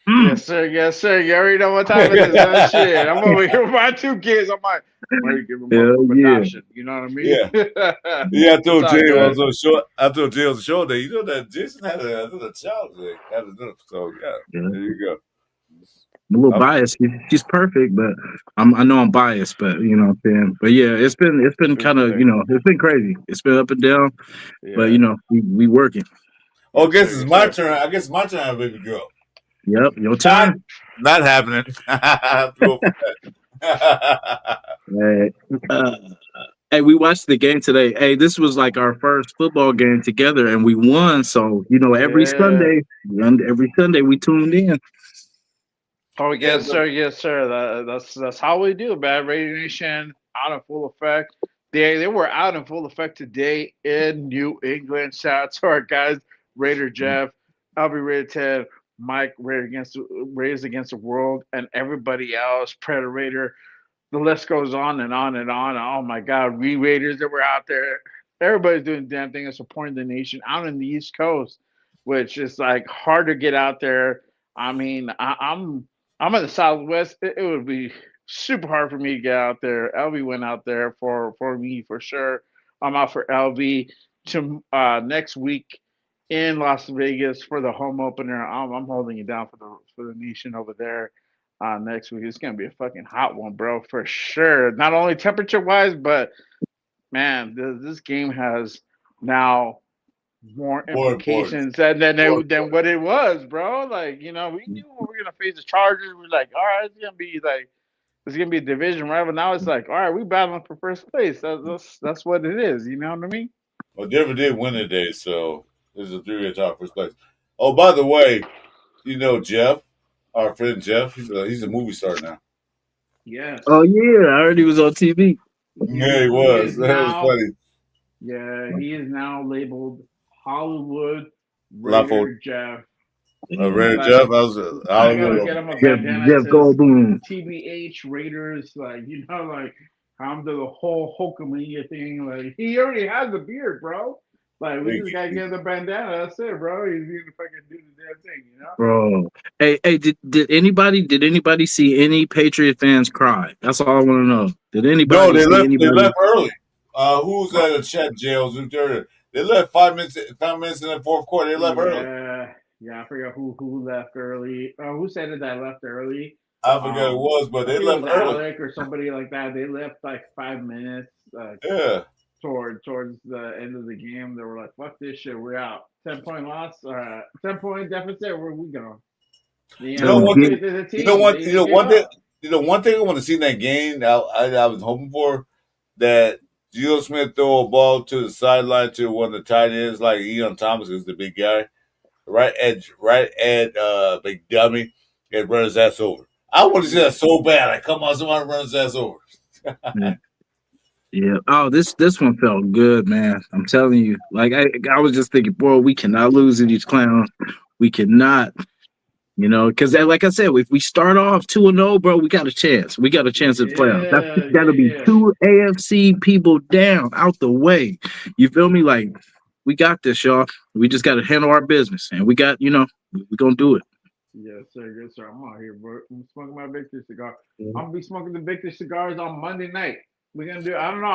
Yes, sir. Yes, sir. You already know what time it is. That shit. I'm over here with my 2 kids. I'm like, I'm ready to give them up for adoption. You know what I mean? Yeah. I told Jay I was on short. I told Jay on the show day. You know that Jason had another child today. So there you go. I'm a little biased. She's perfect, but I know I'm biased, but you know what I'm saying. But yeah, it's been kind of, it's been crazy. It's been up and down, but we working. Oh, I guess it's my turn. I guess my turn, baby girl. Yep, your time. Not happening. Hey, we watched the game today. Hey, this was like our first football game together, and we won. So every Sunday we tuned in. Oh yes, sir. Yes, sir. That's how we do, man. Raider Nation out in full effect. They were out in full effect today in New England. Shout out to our guys, Raider Jeff, LB Raider Ted, Mike, Raiders Against the World, and everybody else, Predator. The list goes on and on and on. Oh my God, we Raiders that were out there. Everybody's doing the damn thing and supporting the nation out in the East Coast, which is like hard to get out there. I mean, I'm in the Southwest. It would be super hard for me to get out there. LV went out there for me for sure. I'm out for LV to next week in Las Vegas for the home opener. I'm holding it down for the nation over there next week. It's gonna be a fucking hot one, bro, for sure. Not only temperature wise, but man, this game has now more implications than what it was, bro. Like, we knew we were gonna face the Chargers. We're like, all right, it's gonna be a division rival. Now it's like, all right, we battling for first place. That's what it is. You know what I mean? Well, Denver did win today, so this is a 3-way top first place. Oh, by the way, Jeff, our friend Jeff, he's a movie star now. Yes. Oh yeah, I heard he was on TV. Yeah, he was. That was funny. Yeah, he is now labeled Hollywood Raider Jeff. Raider Jeff, I was Hollywood. Get him a Jeff Goldblum. TBH Raiders, like I'm the whole Hulkamania thing. Like, he already has a beard, bro. Like, we just gotta get the bandana. That's it, bro. He's gonna fucking do the damn thing, Bro. Hey, did anybody see any Patriot fans cry? That's all I want to know. Did anybody? No, they left early. Who's at the chat jails? They left 5 minutes in the fourth quarter. They left early. Yeah, I forgot who left early. Who said it that left early? I forget who it was, but I they think it left was early. Alec or somebody like that. They left like 5 minutes Yeah. towards the end of the game. They were like, "Fuck this shit, we're out." 10-point loss, 10-point deficit. Where we going? You know So one get thing. The You know team what? they gave One thing. up. One thing I want to see in that game. I was hoping for that Gio Smith throw a ball to the sideline to one of the tight ends, like Ian Thomas is the big guy, right at big dummy, and run his ass over. I want to see that so bad. Like, come on, somebody run his ass over. yeah. Oh, this one felt good, man. I'm telling you. Like I was just thinking, boy, we cannot lose to these clowns. We cannot. Because like I said, if we start off 2-0, bro, we got a chance. We got a chance at the playoffs. That'll be Yeah. 2 AFC people down out the way. You feel me? Like we got this, y'all. We just got to handle our business, and we got, we're gonna do it. Yes, sir. Yes, sir. I'm out here, bro. I'm smoking my victory cigar. I'm gonna be smoking the victory cigars on Monday night. We're gonna do. I don't know.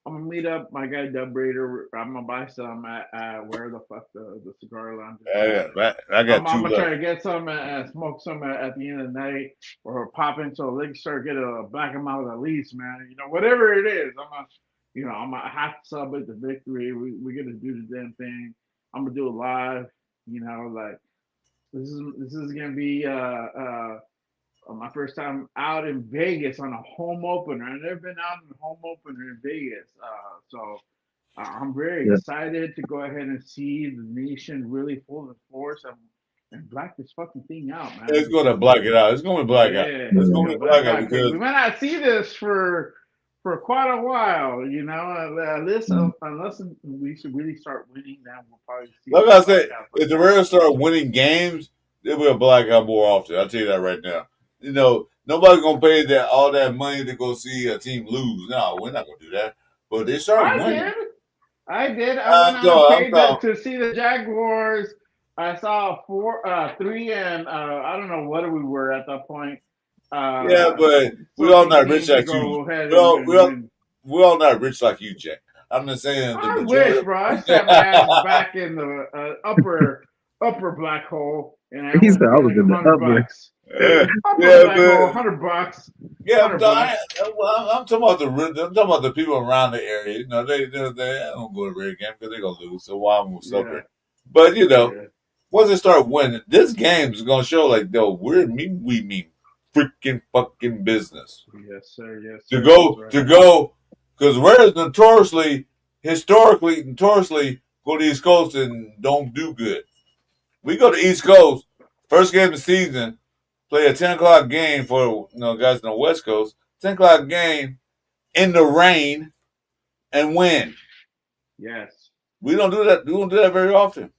I'm gonna meet up my guy Dub Raider. I'm gonna buy some at where the fuck the cigar lounge is at. I got I'm two gonna try left. to get some and smoke some at the end of the night, or pop into a liquor store, get a black and mild at least, man. Whatever it is, I'm gonna have to celebrate the victory. We're gonna do the damn thing. I'm gonna do it live. Like this is gonna be my first time out in Vegas on a home opener. I've never been out in a home opener in Vegas, so I'm very Yeah. excited to go ahead and see the nation really full of force and black this fucking thing out, man. It's going to black it out. It's going to black out. Yeah, It's going to black out because we might not see this for quite a while, unless we should really start winning, then we'll probably see. like I said, if the Raiders start winning games, they will black out more often. I'll tell you that right now. Nobody's gonna pay all that money to go see a team lose. No, we're not gonna do that. But they start winning. I did. I went I'm and talking. paid to see the Jaguars. I saw 3 and I don't know what we were at that point. Yeah, but we're all not rich like you. We're all not rich like you, Jack. I'm just saying. I wish, bro. I sat my ass back in the upper black hole, and I He was said I was like in the upper. $100. Yeah, Upper yeah, black but hole, $100. yeah, $100. I'm talking about the people around the area. They don't go to Raider game because they're gonna lose. So why I'm gonna celebrate? But once they start winning, this game is gonna show like, we mean freaking fucking business. Yes, sir. Yes. To Sir. go, because Raiders historically go to the East Coast and don't do good. We go to East Coast, first game of the season, play a 10 o'clock game for guys on the West Coast, 10 o'clock game in the rain and win. Yes. We don't do that. We don't do that very often.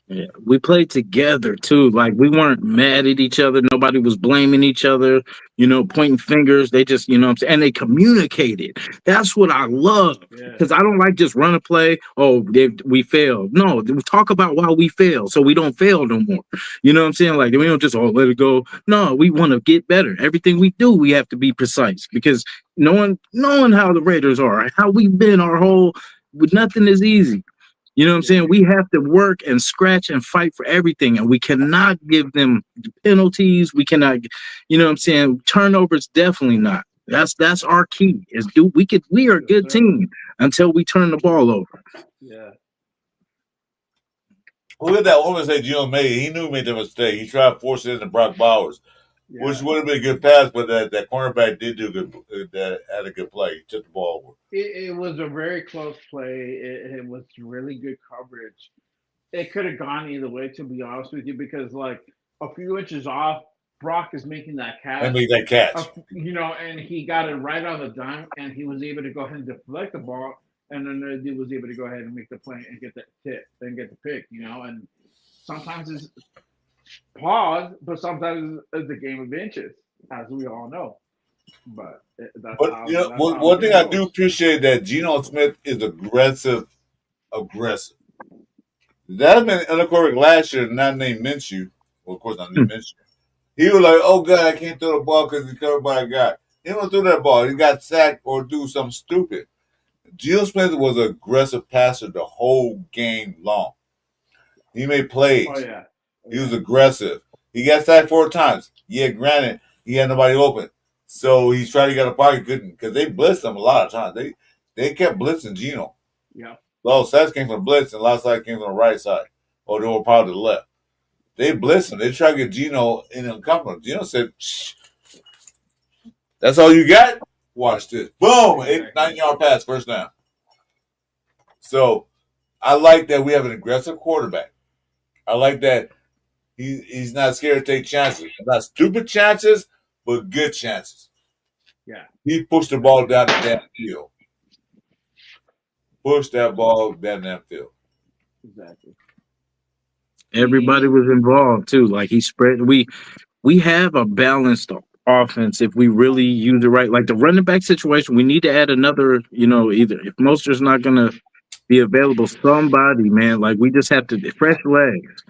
Yeah, we played together too. Like we weren't mad at each other. Nobody was blaming each other, pointing fingers. They just, and they communicated. That's what I love. Because I don't like just run a play. Oh, we failed. No, we talk about why we failed, so we don't fail no more. You know what I'm saying? Like we don't just let it go. No, we want to get better. Everything we do, we have to be precise because knowing how the Raiders are, how we've been our whole, nothing is easy. You know what I'm saying? We have to work and scratch and fight for everything, and we cannot give them penalties. We cannot, turnovers, definitely not. That's our key. We are a good team until we turn the ball over. Yeah. Look at that woman say Gio made. He knew he made the mistake. He tried to force it into Brock Bowers, which would have been a good pass, but that cornerback did do had a good play. He took the ball over. It was a very close play. It was really good coverage. It could have gone either way, to be honest with you, because like a few inches off, Brock is making that catch. And make that catch. And he got it right on the dime, and he was able to go ahead and deflect the ball, and then the dude was able to go ahead and make the play and get the tip, then get the pick, and sometimes it's pause, but sometimes it's a game of inches, as we all know. But one thing I do appreciate that Geno Smith is aggressive. That had been unaccorded last year, not named Minshew. Well, of course, not named Minshew. He was like, "Oh God, I can't throw the ball because he's covered by a guy." He don't throw that ball. He got sacked or do something stupid. Geno Smith was an aggressive passer the whole game long. He made plays. Oh yeah. He was aggressive. He got sacked 4 times. Yeah, granted, he had nobody open. So he's trying to get a pocket, couldn't, because they blitzed him a lot of times. They kept blitzing Geno. Yeah. A lot of sacks came from the blitz, and a lot of sacks came from the right side. Or they were probably the left. They blitzed him. They tried to get Geno in uncomfortable. Geno said, shh. That's all you got? Watch this. Boom! 9-yard pass, first down. So I like that we have an aggressive quarterback. I like that he's not scared to take chances. Not stupid chances, but good chances. Yeah. He pushed the ball down the damn field. Push that ball down that field. Exactly. Everybody was involved too. Like he spread. We have a balanced offense if we really use it right. Like the running back situation, we need to add another. Either if Mostert's not gonna be available, somebody, man. Like we just have to fresh legs.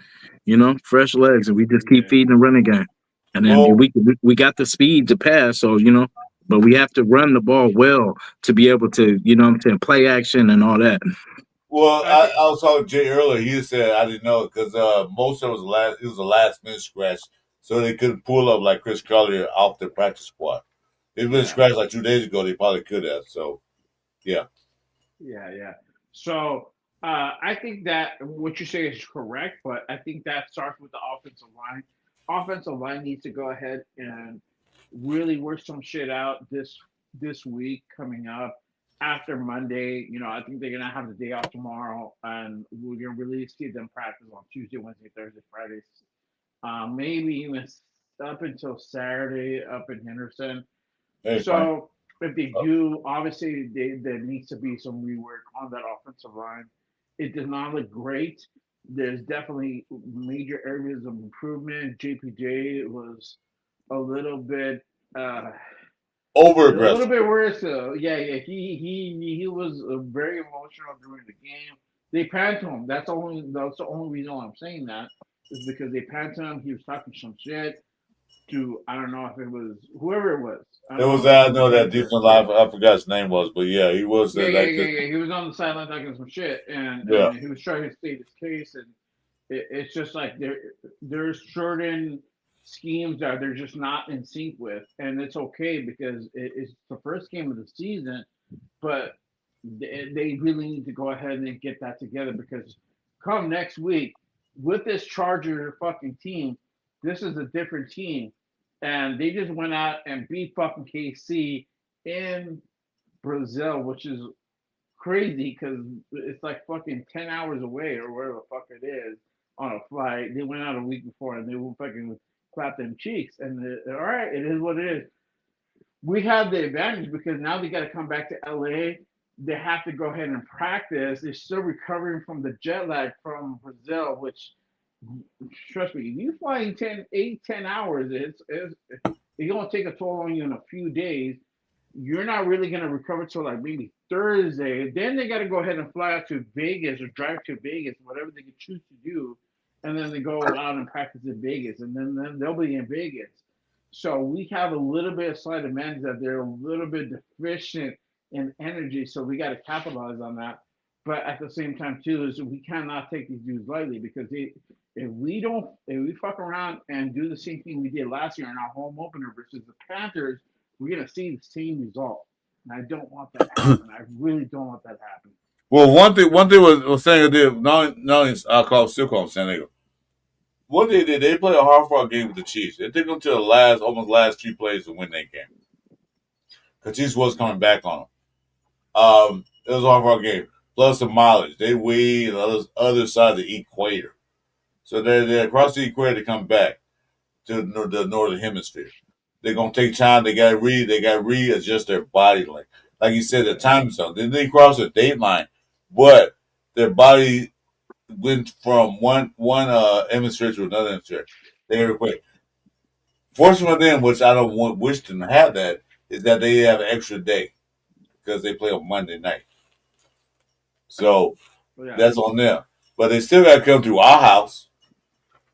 Fresh legs, and we just keep feeding the running game. And then we got the speed to pass. So but we have to run the ball well to be able to, play action and all that. Well, I was talking to Jay earlier. He said I didn't know because Mostert was a last minute scratch, so they couldn't pull up like Chris Collier off the practice squad. If been scratched like 2 days ago, they probably could have. So, yeah. Yeah. So I think that what you say is correct, but I think that starts with the offensive line. Offensive line needs to go ahead and really work some shit out this week coming up. After Monday, I think they're gonna have the day off tomorrow, and we're gonna really see them practice on Tuesday, Wednesday, Thursday, Fridays, maybe even up until Saturday up in Henderson. So if they do, obviously there needs to be some rework on that offensive line. It does not look great. There's definitely major areas of improvement. JPJ was a little bit over a aggressive. little bit worse. He was very emotional during the game. They panned to him. That's the only reason why I'm saying that is because they panned to him. He was talking some shit to, I don't know if it was whoever it was. I know that defense line. I forgot his name was, but yeah, he was. He was on the sideline talking some shit, and he was trying to state his case, and it's just like there's certain schemes that they're just not in sync with, and it's okay because it's the first game of the season, but they really need to go ahead and get that together because come next week with this Charger fucking team, this is a different team, and they just went out and beat fucking KC in Brazil, which is crazy because it's like fucking 10 hours away or wherever the fuck it is on a flight. They went out a week before and they will fucking clap them cheeks. And all right, it is what it is. We have the advantage because now they got to come back to LA. They have to go ahead and practice. They're still recovering from the jet lag from Brazil, which, trust me, if you fly in 10 hours, it's going to take a toll on you in a few days. You're not really going to recover till like maybe Thursday. Then they got to go ahead and fly out to Vegas or drive to Vegas, whatever they can choose to do. And then they go out and practice in Vegas. And then they'll be in Vegas. So we have a little bit of slight advantage that they're a little bit deficient in energy. So we got to capitalize on that. But at the same time, too, is we cannot take these dudes lightly because if we fuck around and do the same thing we did last year in our home opener versus the Panthers, we're going to see the same result. And I don't want that to happen. I really don't want that to happen. Well, one thing was San Diego did, not only still call them San Diego. What they did, they played a hard-fought game with the Chiefs. It took them to the last 3 plays to win that game. Because Chiefs was coming back on them. It was a hard-fought game. Plus the mileage. They weighed on the other side of the equator. So they're across the equator to come back to the northern hemisphere. They're gonna take time. They got to readjust their body length. Like you said, the time zone. Then they cross the date line, but their body went from one hemisphere to another hemisphere. They were quick. Fortunately for them, which I don't wish them to have that, is that they have an extra day because they play on Monday night. So that's on them. But they still got to come through our house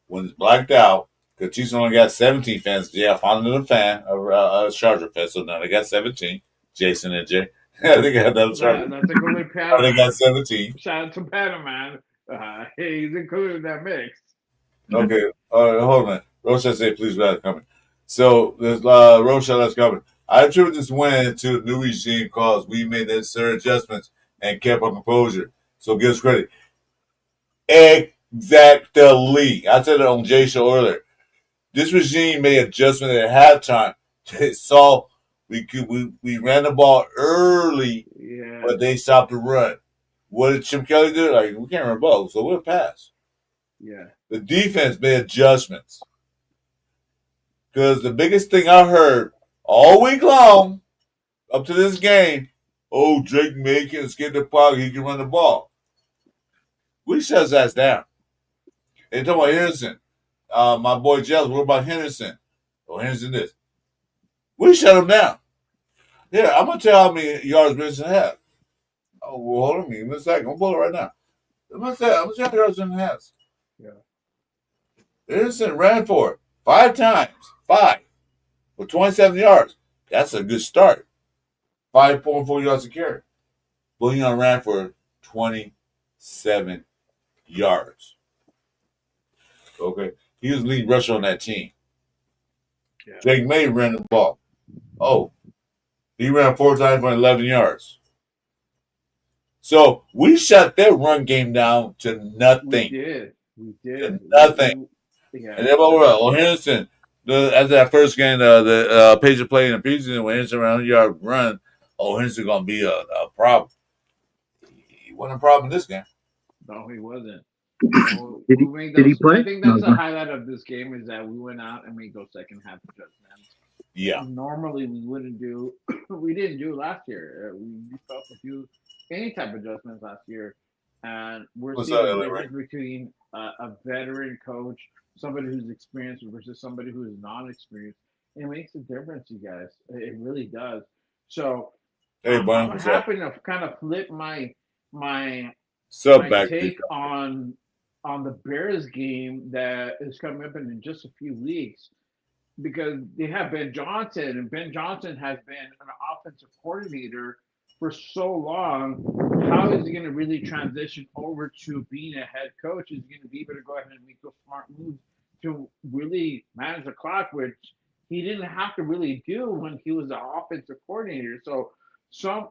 when it's blacked out. Because Chiefs only got 17 fans. Yeah, I found another fan, a Charger fan. So now they got 17. Jason and Jay. They got another Charger. That's a good Pat. They got 17. Shout out to Pat, man. He's included in that mix. Okay, hold on. Rochelle said, please, rather coming. So, there's Rochelle that's coming. I attribute this win to the new regime because we made necessary adjustments and kept our composure. So, give us credit. Exactly. I said it on Jay's show earlier. This regime made adjustments at halftime. They saw we ran the ball early, Yeah. but they stopped the run. What did Chip Kelly do? Like, we can't run the ball, so we'll pass. Yeah. The defense made adjustments. Because the biggest thing I heard all week long up to this game, oh, Drake May can skip the pocket, he can run the ball. We shut his ass down. They talking about Henderson. My boy Jealous, what about Henderson? Oh, Henderson this. We shut him down. Yeah, I'm going to tell you how many yards Henderson had. Oh, well, hold on, give me a second. I'm going to pull it right now. I'm going to tell you how many yards Henderson has. Yeah. Henderson ran for it 5 times. 5. For 27 yards. That's a good start. 5.4 yards to carry. Bouillon ran for 27 yards. Okay. He was the lead rusher on that team. Yeah. Jake May ran the ball. Oh. He ran 4 times for 11 yards. So we shut their run game down to nothing. We did. To nothing. Yeah. And then well, Henderson, after that first game, the Patriots played in the preseason when Henderson ran 100-yard run, Henderson going to be a problem. He wasn't a problem in this game. No, he wasn't. Did he play? I think that's the highlight of this game is that we went out and made those second half adjustments. Yeah. Normally we wouldn't do. We didn't do last year. We felt to do any type of adjustments last year, and we're What's seeing that, the LA, difference between a veteran coach, somebody who's experienced, versus somebody who's non-experienced. It makes a difference, you guys. It really does. So Hey, Brian, I'm what's happy to kind of flip my up back take on the Bears game that is coming up in just a few weeks, because they have Ben Johnson, and Ben Johnson has been an offensive coordinator for so long. How is he going to really transition over to being a head coach? Is he going to be able to go ahead and make those smart moves to really manage the clock, which he didn't have to really do when he was the offensive coordinator? So some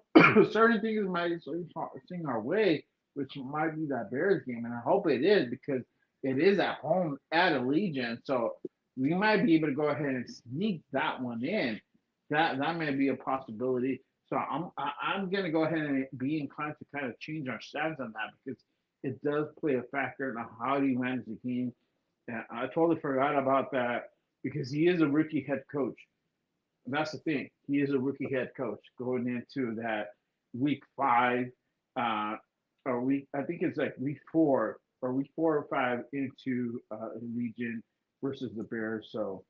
certain things might sing our way, which might be that Bears game, and I hope it is, because it is at home at Allegiant. So we might be able to go ahead and sneak that one in. That may be a possibility. So I'm gonna go ahead and be inclined to kind of change our stance on that, because it does play a factor in how do you manage the game. And I totally forgot about that, because he is a rookie head coach. That's the thing. He is a rookie head coach going into that week 5, or week. I think it's like week 4 or week 4 or 5 into Legion versus the Bears. So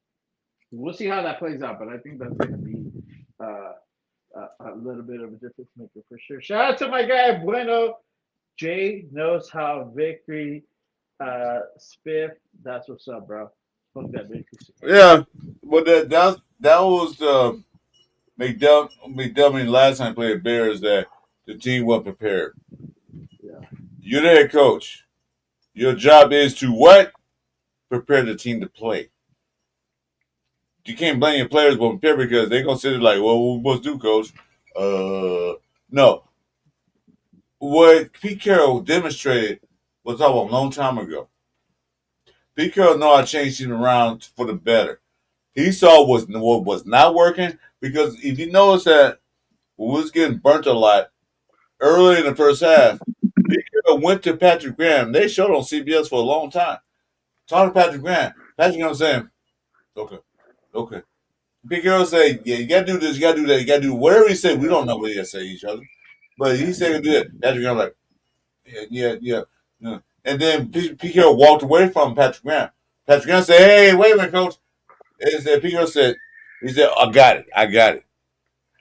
we'll see how that plays out. But I think that's going to be a little bit of a difference maker for sure. Shout out to my guy Bueno. Jay knows how victory spiff. That's what's up, bro. Fuck that victory. Yeah, but that was the McDermott last time played Bears, that the team wasn't prepared. Yeah. You're the head coach. Your job is to what? Prepare the team to play. You can't blame your players for prepare, because they're gonna sit there like, well, what we supposed to do, coach? No. What Pete Carroll demonstrated was a long time ago. Pete Carroll know how to change things around for the better. He saw what was not working, because if you notice that we was getting burnt a lot early in the first half, Pete Carroll went to Patrick Graham. They showed on CBS for a long time. Talking to Patrick Graham. Patrick Graham saying, okay. Pete Carroll said, yeah, you got to do this, you got to do that, you got to do whatever he said. We don't know what he got to say to each other. But he said, do it. Patrick Graham like, yeah. And then Pete Carroll walked away from Patrick Graham. Patrick Graham said, hey, wait a minute, coach. And Pete Carroll said, I got it. And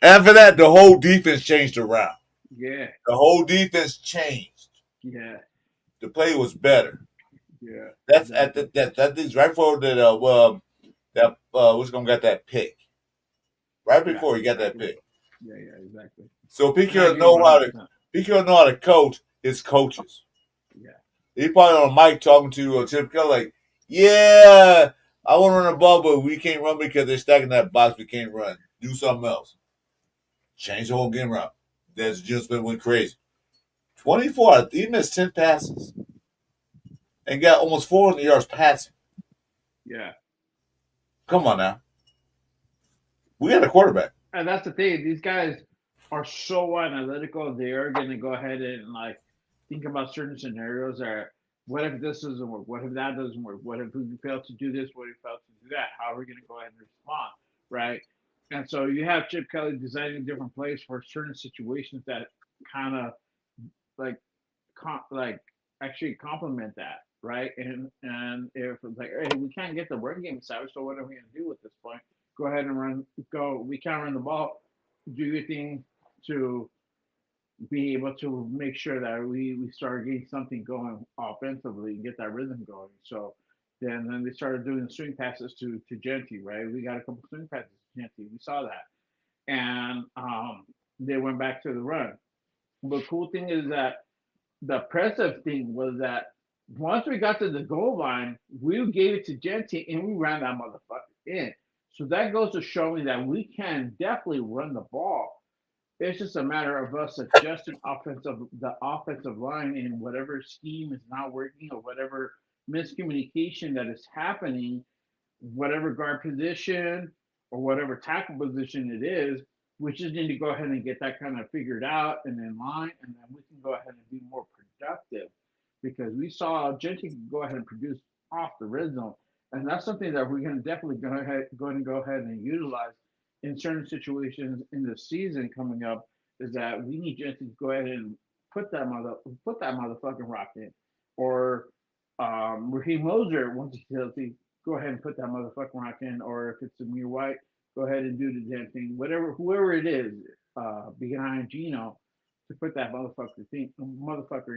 after that, the whole defense changed around. Yeah. The whole defense changed. Yeah. The play was better. Yeah. That's that is right before that who's gonna get that pick. Right before he got that pick. Yeah, exactly. So Pete Carroll know how to coach his coaches. Yeah. He probably on a mic talking to Chip Kelly like, yeah, I want to run the ball, but we can't run because they're stacking that box. We can't run. Do something else. Change the whole game around. That's just been went crazy. 24, he missed 10 passes and got almost 400 yards passing. Yeah. Come on now. We got a quarterback. And that's the thing. These guys are so analytical. They are going to go ahead and like think about certain scenarios. That what if this doesn't work? What if that doesn't work? What if we fail to do this? What if we fail to do that? How are we going to go ahead and respond? Right. And so you have Chip Kelly designing different plays for certain situations that kind of like like actually complement that, right? And if it's like, hey, we can't get the run game established, so what are we gonna do at this point? Go ahead and run. Go. We can't run the ball. Do your thing to be able to make sure that we start getting something going offensively and get that rhythm going. So then they started doing the swing passes to Genty, right? We got a couple swing passes to Genty. We saw that, and they went back to the run. The cool thing is that the impressive thing was that once we got to the goal line, we gave it to Genty and we ran that motherfucker in. So that goes to show me that we can definitely run the ball. It's just a matter of us adjusting the offensive line in whatever scheme is not working or whatever miscommunication that is happening, whatever guard position or whatever tackle position it is. We just need to go ahead and get that kind of figured out and in line, and then we can go ahead and be more productive because we saw Genty go ahead and produce off the red zone, and that's something that we're going to definitely go ahead and utilize in certain situations in the season coming up. Is that we need Genty to go ahead and put that motherfucking rock in, or Raheem Moser once he's healthy, go ahead and put that motherfucking rock in, or if it's Amir White, go ahead and do the damn thing. Whatever, whoever it is, behind Gino to put that motherfucker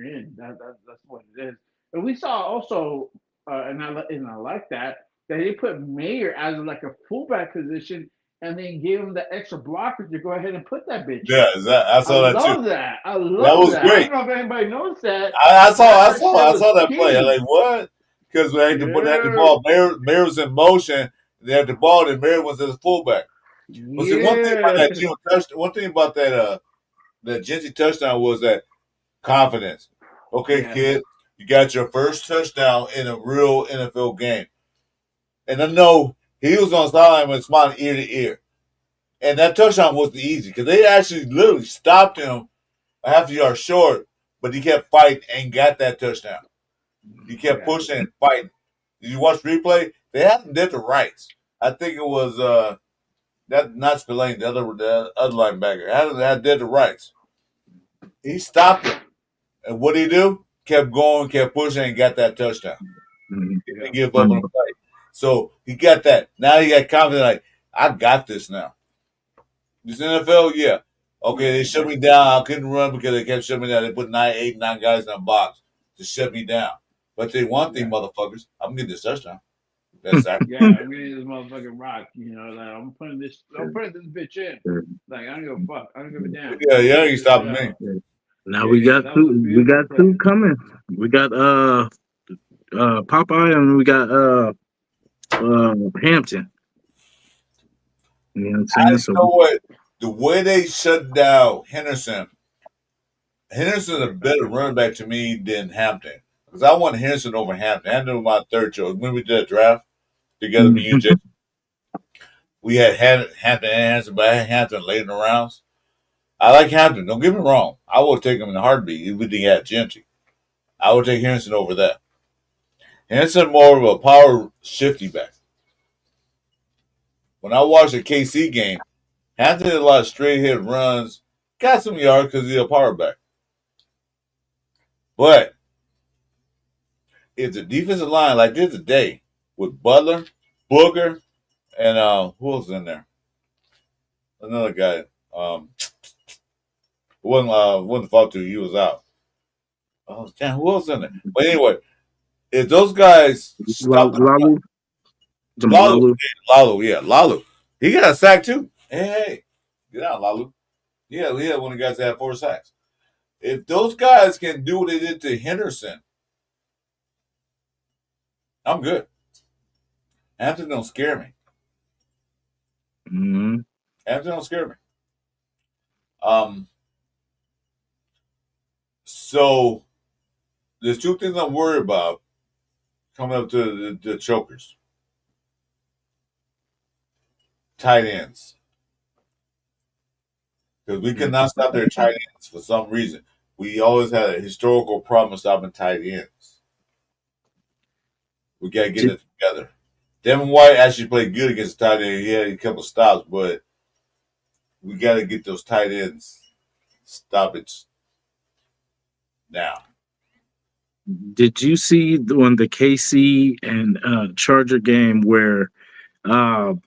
in. That's what it is. And we saw also, and I like that they put Mayer as like a fullback position, and then gave him the extra blocker to go ahead and put that bitch in. Yeah, I I saw that too. love that. I That love was that. I great. don't know if anybody knows that. I That shit saw was that play. I'm key. like, what? Because we had to put that the Yeah. ball. Mayor was in motion. They had the ball, and Mayor was his fullback. But see, one thing about Yeah. that Gino touchdown, one thing about that Genty touchdown was that confidence. Okay, Yeah. kid, you got your first touchdown in a real NFL game, and I know he was on the sideline with smiling ear to ear, and that touchdown wasn't easy because they actually literally stopped him a half a yard short, but he kept fighting and got that touchdown. He kept Yeah. pushing and fighting. Did you watch replay? They hadn't did the rights. I think it was that not Spillane, the other linebacker. Had did the rights. He stopped him. And what did he do? Kept going, kept pushing, and got that touchdown. He Yeah. didn't give up on the play. So he got that. Now he got confident, like, I got this now. This NFL, yeah. Okay, they shut me down. I couldn't run because they kept shutting me down. They put 9 guys in a box to shut me down. But they one thing, motherfuckers, I'm gonna get this touchdown. That's that. Yeah, I'm gonna need this motherfucking rock. You know, like I'm putting this bitch in. Like I don't give a fuck. I don't give a damn. Yeah, you ain't stopping me. Now Yeah, we yeah, got that was a two. We beautiful got play. two coming. We got Popeye and we got Hampton. You know what I'm saying? You So know what? The way they shut down Henderson's a better running back to me than Hampton. Because I want Henderson over Hampton. Hampton was my third choice. When we did a draft together, me and Jason, we had Hampton and Henderson, but I had Hampton late in the rounds. I like Hampton. Don't get me wrong. I would take him in a heartbeat if we didn't have Genty. I would take Henderson over that. Henderson more of a power shifty back. When I watched the KC game, Hampton did a lot of straight hit runs, got some yards because he's a power back. But if the defensive line like this today with Butler, Booker, and who else in there? Another guy. Wasn't fought to. He was out. Oh damn, who else in there? But anyway, if those guys stop the Lalu, Lalu, he got a sack too. Hey, get out, Lalu. Yeah, one of the guys that had 4 sacks. If those guys can do what they did to Henderson, I'm good. Hampton don't scare me. Mm-hmm. Hampton don't scare me. So there's two things I'm worried about coming up to the chokers. Tight ends. Because we cannot stop their tight ends for some reason. We always had a historical problem stopping tight ends. We got to get it together. Devin White actually played good against the tight end. He had a couple stops, but we got to get those tight ends stoppage now. Did you see on the KC and Charger game where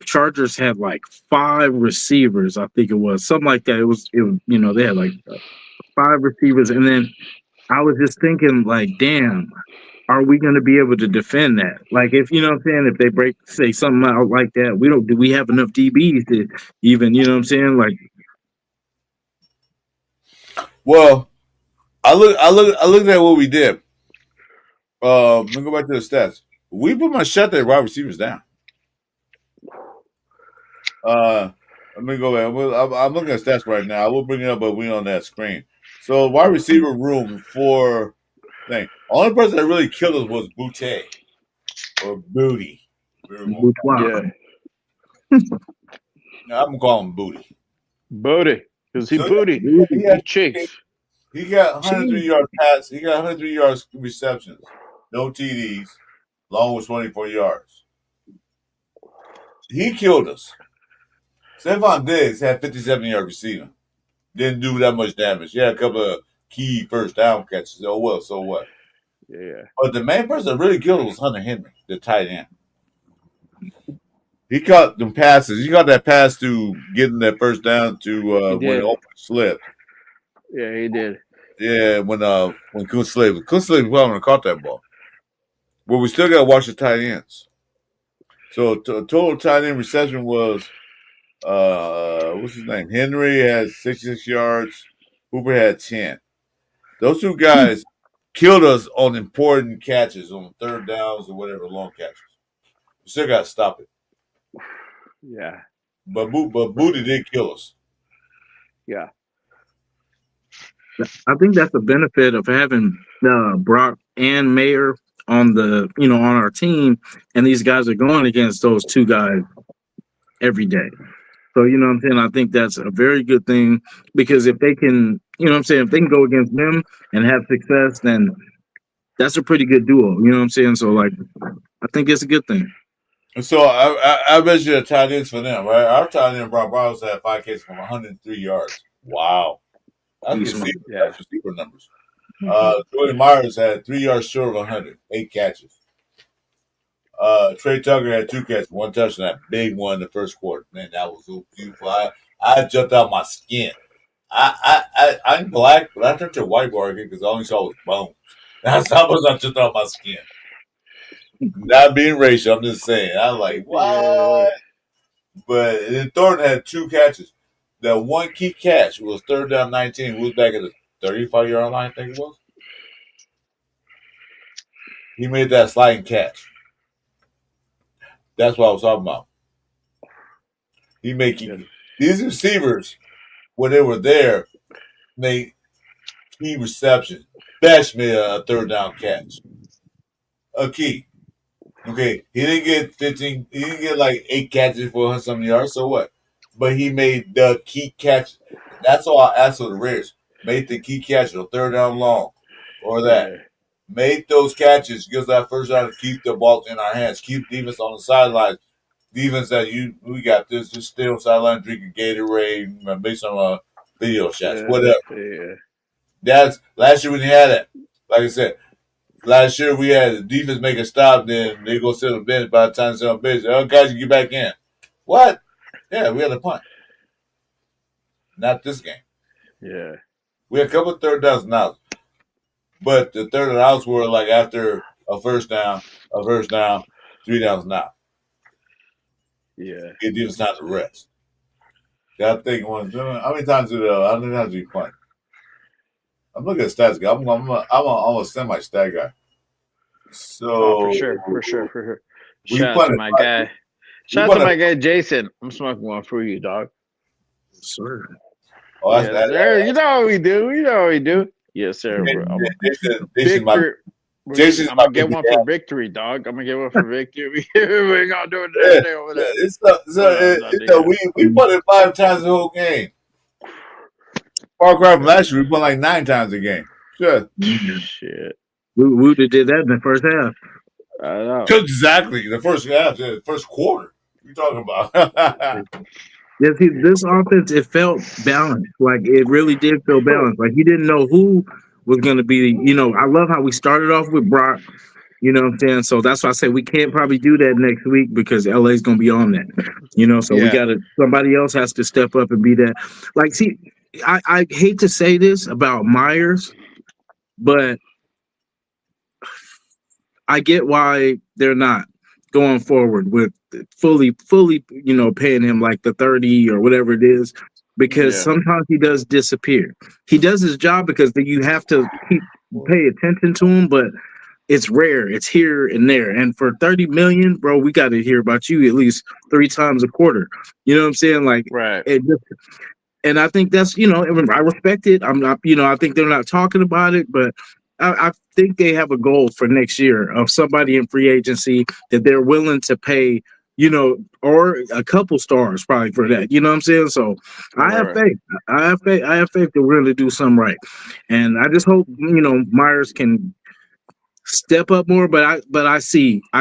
Chargers had like 5 receivers? I think it was something like that. It was they had like 5 receivers, and then I was just thinking like, damn, are we going to be able to defend that? Like, if you know what I'm saying, if they say something out like that, do we have enough DBs to even, you know what I'm saying? Like, well, I looked at what we did. Let me go back to the stats. We pretty much shut their wide receivers down. Let me go back. I'm looking at stats right now. I will bring it up, but we on that screen. So wide receiver room for thing. Only person that really killed us was Boutte or Booty. wow. Yeah. I'm gonna call him Booty. Booty. Because he So, booty. he He cheeks. He got 103 yard pass. He got 103 yards receptions, no TDs, long with 24 yards. He killed us. Stephon Diggs had 57 yards receiving. Didn't do that much damage. He had a couple of key first down catches. Oh well, so what? Yeah. But the main person that really killed was Hunter Henry, the tight end. He caught them passes. He got that pass to getting that first down to when open slipped. Yeah, he did. Yeah, when Coon Slade probably would have caught that ball. But we still got to watch the tight ends. So total tight end reception was what's his name? Henry had 66 yards. Hooper had 10. Those two guys killed us on important catches, on third downs or whatever, long catches. We still got to stop it. Yeah. But Booty did kill us. Yeah. I think that's a benefit of having Brock and Mayer on the on our team, and these guys are going against those two guys every day. So you know what I'm saying? I think that's a very good thing, because if they can, you know what I'm saying, if they can go against them and have success, then that's a pretty good duo. You know what I'm saying? So like, I think it's a good thing. And so I bet you the tight ends for them, right? Our tight end Brock Bowers had 5 catches from 103 yards. Wow. That's receiver numbers. Jordan Myers had 3 yards short of 100, 8 catches. Trey Tucker had 2 catches, 1 touchdown, that big one in the first quarter. Man, that was so beautiful. I jumped out my skin. I'm black, but I turned to a white boy because all I saw was bones. That's how much I jumped out my skin. Not being racial, I'm just saying. I'm like, what? Yeah. But then Thornton had 2 catches. That one key catch was third down 19. We was back at the 35-yard line, I think it was. He made that sliding catch. That's what I was talking about. He made these receivers, when they were there, made key receptions. Bash made a third down catch. A key. Okay, he didn't get 15. He didn't get like 8 catches for 100-something yards. So what? But he made the key catch. That's all I asked for the Raiders. Made the key catch on third down long, or that. Yeah. Made those catches. Gives that first down to keep the ball in our hands. Keep defense on the sidelines. Defense that we got this. Just stay on the sideline, drinking Gatorade, make some video shots, whatever. Yeah. That's last year we didn't have that. Like I said. Last year we had the defense make a stop, then they go sit on the bench. By the time they sit on the bench, oh, guys, you get back in. What? Yeah, we had a punt. Not this game. Yeah. We had a couple of third downs and outs. But the third and outs were like after a first down, 3 downs and out. Yeah. Give defense time to rest. I think how many times did you punt? I'm looking at stats guy. I'm a semi-stat guy. So Oh, for sure. We Shout out won to it. my guy. We Shout out won to it. my guy Jason. I'm smoking one for you, dog. Sir. Oh, Yes, sir. You know what we do. Yes, sir. Bro. I'm a Jason's I'm my gonna get baby one dad. for victory, dog. I'm gonna get one for victory. We ain't gonna do it the Yeah, next day over there. we won it 5 times the whole game. Far cry from last year, we won like 9 times a game. Sure. Shit. Would have did that in the first half. I know. Exactly. The first half, the first quarter. You talking about? Yeah, see, this offense, it felt balanced. Like, it really did feel balanced. Like, he didn't know who was going to be, I love how we started off with Brock, you know what I'm saying? So that's why I say we can't probably do that next week because LA's going to be on that, so we got to, somebody else has to step up and be that. Like, see, I hate to say this about Myers, but I get why they're not going forward with fully, paying him like the 30 or whatever it is, because sometimes he does disappear. He does his job because you have to pay attention to him, but it's rare. It's here and there. And for 30 million, bro, we got to hear about you at least 3 times a quarter. You know what I'm saying? Like, Right. And I think that's, I respect it. I'm not, I think they're not talking about it, but I think they have a goal for next year of somebody in free agency that they're willing to pay, or a couple stars probably for that. You know what I'm saying? So I have faith. I have faith that we're going to do something right. And I just hope, Myers can step up more, but I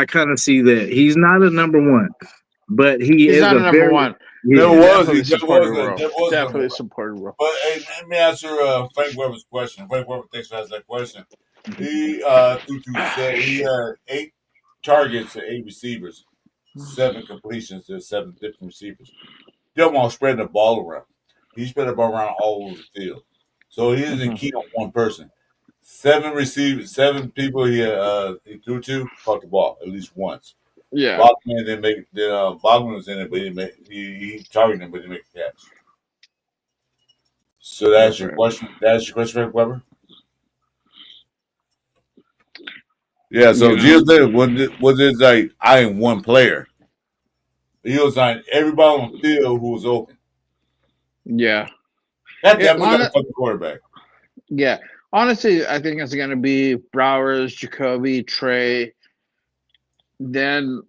kind of see that he's not a number one, but he's not a number one. There was Definitely supported role. But hey, let me answer Frank Weber's question. Frank Weber, thanks for asking that question. He said he had 8 targets to 8 receivers, 7 completions to 7 different receivers. They're all spreading the ball around. He spread the ball around all over the field. So he isn't key on one person. 7 receivers, 7 people he threw to caught the ball at least once. Yeah. Bachman didn't make Bachman was in it, but he targeted him, but he didn't make the catch. So that's your question. That's your question, Frank Weber? Yeah, so Gio said was it like I am one player. He was on everybody on the field who was open. Yeah. That definitely got a fucking quarterback. Yeah. Honestly, I think it's going to be Browers, Jacoby, Trey, then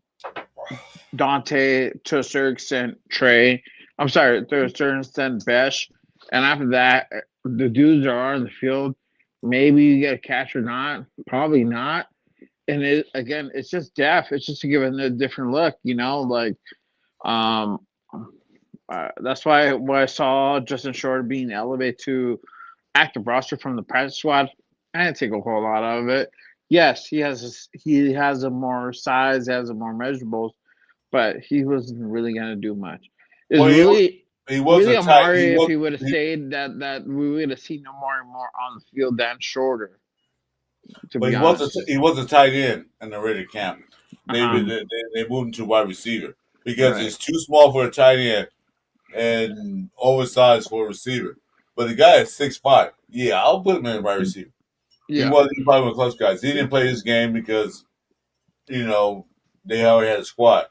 Dante, to a certain extent, Trey. I'm sorry, to a certain extent, Besh. And after that, the dudes that are on the field, maybe you get a catch or not. Probably not. And it's just depth. It's just to give it a different look, that's why when I saw Justin Short being elevated to active roster from the practice squad, I didn't take a whole lot out of it. Yes, he has a more size, he has a more measurables, but he wasn't really gonna do much. It's he was really a tight. Amari if he would have stayed that we would have seen more and more on the field than Shorter. But he was a tight end in the Raider camp. They moved him to wide receiver because it's too small for a tight end and oversized for a receiver. But the guy is 6'5". Yeah, I'll put him in wide receiver. Yeah. He probably one of the close guys. He didn't play this game because they already had a squad.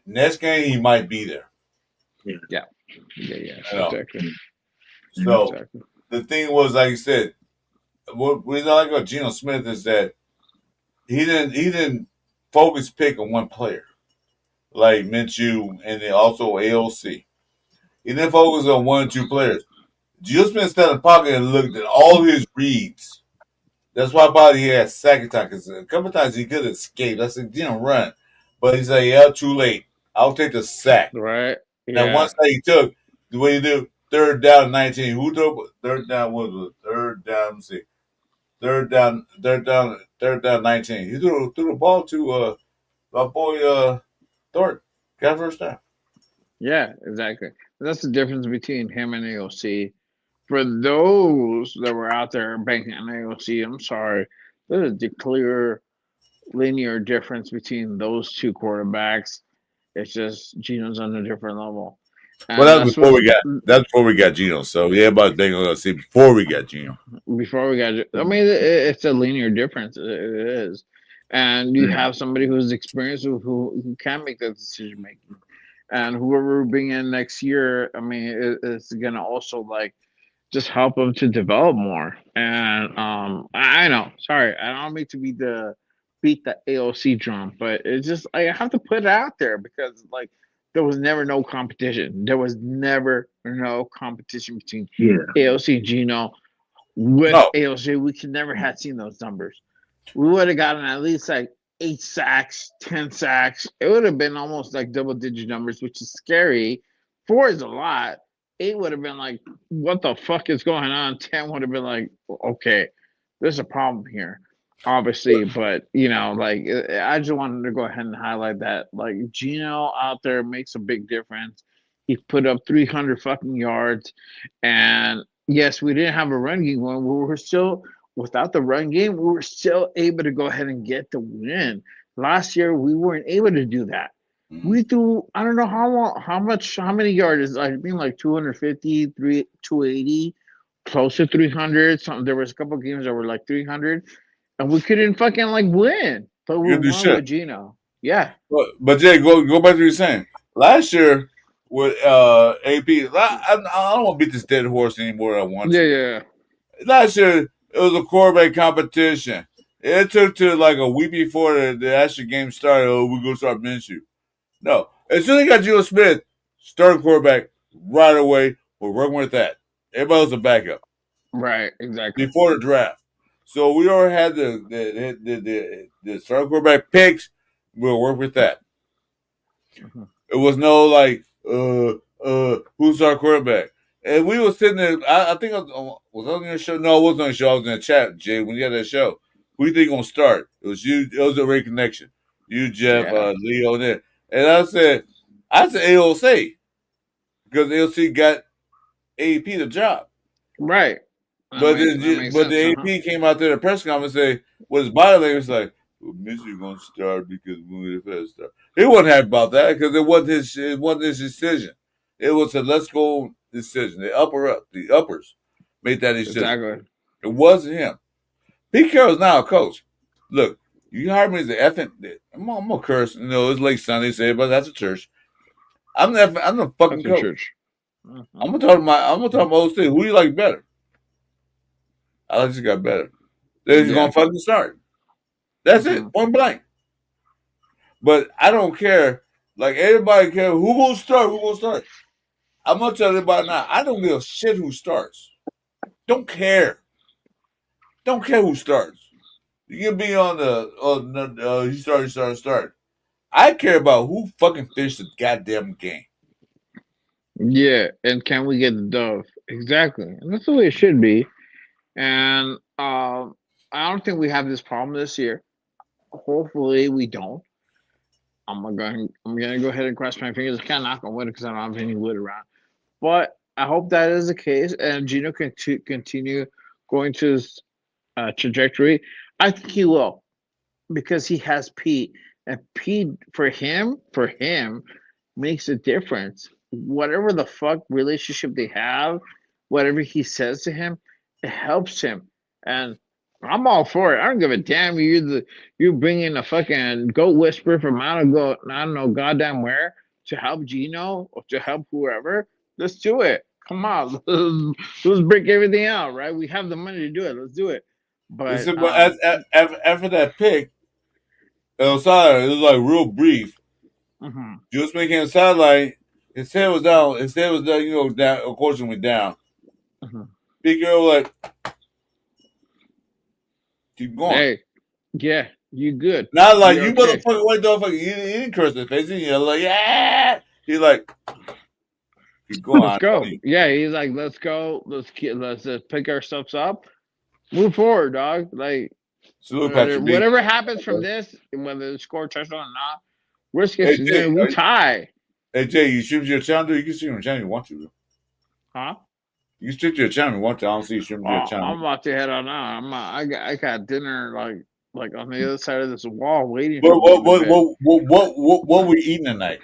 Next game he might be there. Yeah. Exactly. So the thing was, like you said, what we like about Geno Smith is that he didn't focus pick on one player like Minshew and then also AOC. He didn't focus on 1 or 2 players. Geno Smith sat in the pocket and looked at all his reads. That's why probably he had sack time because a couple times he could have escaped. I said, run. But he said, yeah, too late. I'll take the sack. Right. Yeah. Now, once that he took, the way you do, 3rd down 19. Who threw 3rd down? What was it? 3rd down, let me see. 3rd down 19. He threw the ball to my boy Thornton. Got first down. Yeah, exactly. That's the difference between him and AOC. For those that were out there banking on AOC, I'm sorry. There's a clear linear difference between those 2 quarterbacks. It's just Geno's on a different level. And well, that's before we got Geno. So yeah, about banking on AOC before we got Geno. Before we got, I mean, it's a linear difference. It is, and you Yeah. have somebody who's experienced who can make that decision making. And whoever we bring in next year, I mean, it's gonna also like just help them to develop more. And I know, sorry, I don't mean to beat the AOC drum, but it's just I have to put it out there because like there was never no competition. There was never no competition between Yeah. AOC and Gino. With No, AOC, we could never have seen those numbers. We would have gotten at least like 8 sacks, 10 sacks. It would have been almost like double digit numbers, which is scary. 4 is a lot. 8 would have been like, what the fuck is going on? 10 would have been like, okay, there's a problem here, obviously. But you know, like I just wanted to go ahead and highlight that. Like Gino out there makes a big difference. He put up 300 fucking yards, and yes, we didn't have a run game when we were still without the run game, we were still able to go ahead and get the win. Last year, we weren't able to do that. We threw, I don't know how many yards. I think like 250, 280, close to 300. There was a couple of games that were like 300, and we couldn't fucking like win. But we you do won with shit. Gino. Yeah, But Jay, go back to what you're saying. Last year with AP, I don't want to beat this dead horse anymore than I want yeah, to. yeah. Last year it was a quarterback competition. It took to like a week before the actual game started. Oh, we're gonna start Minshew. No, as soon as you got Geno Smith, starting quarterback right away. We're working with that. Everybody was a backup Right, exactly. before the draft. So we already had the starting quarterback picks. We'll work with that. Mhm. It was no like who's our quarterback? And we were sitting there. I think I was on your show. No, I wasn't on the show. I was in the chat, Jay. When you had that show, who do you think gonna start? It was you. It was a great connection. You, Jeff, Yeah, Leo, there. And I said AOC because AOC got AP the job. right. But That makes but sense. the Uh huh. AP came out there at the press conference and say, "What his body language like? Well, Mitchell's gonna start because we're the start." He wasn't happy about that because it wasn't his decision. It was a let's go decision. The uppers made that decision. Exactly. It wasn't him. Pete Carroll's now a coach. Look, you hired me as the effing. I'm gonna curse. You know, it's late Sunday, say, but that's a church. I'm the fucking That's a coach. church. Mhm. I'm gonna talk my old state. Who do you like better? I just got better. They're just Yeah. gonna fucking start. That's Mhm. it, point blank. But I don't care. Like everybody care who gonna start. Who gonna start? I'm gonna tell everybody now. I don't give a shit who starts. Don't care. Don't care who starts. You can be on you start. I care about who fucking finished the goddamn game. Yeah, and can we get the dove? Exactly, and that's the way it should be. And I don't think we have this problem this year. Hopefully, we don't. I'm gonna go ahead and cross my fingers. I can't knock on wood because I don't have any wood around. But I hope that is the case, and Gino can continue going to his trajectory. I think he will because he has Pete, and Pete for him makes a difference. Whatever the fuck relationship they have, whatever he says to him, it helps him. And I'm all for it. I don't give a damn. You bring in a fucking goat whisperer from I don't know goddamn where to help Gino or to help whoever. Let's do it. Come on, let's break everything out. Right? We have the money to do it. Let's do it. But Listen, but after that pick, it was like real brief. mhm. Just making a sideline. His head was down. His head was down. You know, down. Unfortunately, down. Mhm. Big girl like keep going. Hey, yeah, you good? Not like You're you okay. motherfucking white dog. He didn't curse his face. He like yeah. He like keep going. Let's go. Yeah, he's like, let's go. Let's pick ourselves up. Move forward, dog. Like Salute Patrick B. whatever happens from this, whether the score touchdown or not, worst case Hey Jay, scenario, we tie. hey Jay, you stream to your channel. You can stream your channel if you want to. Huh? You can stream to your channel if you want to. I don't see you stream to your I'm channel. about to head on out. I got dinner like on the other side of this wall waiting for What me. in bed. what we eating tonight?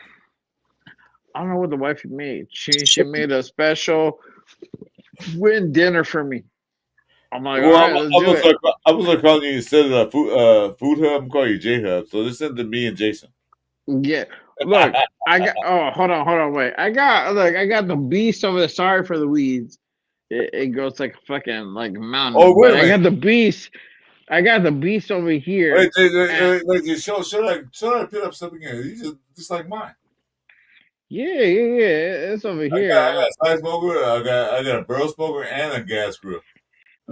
I don't know what the wife made. She made a special win dinner for me. I'm like, Well, all right, let's do it. I'm gonna start calling you instead of food hub. I'm calling you J Hub. So listen to me and Jason. Yeah. Look, I got. Oh, hold on, wait. I got the beast over there. Sorry for the weeds. It goes like a fucking like mountain, Oh, wait but a I minute. got the beast. I got the beast over here. Wait, And should I put up something here? You just like mine. yeah, it's over I here. got a side smoker. I got a barrel smoker and a gas grill.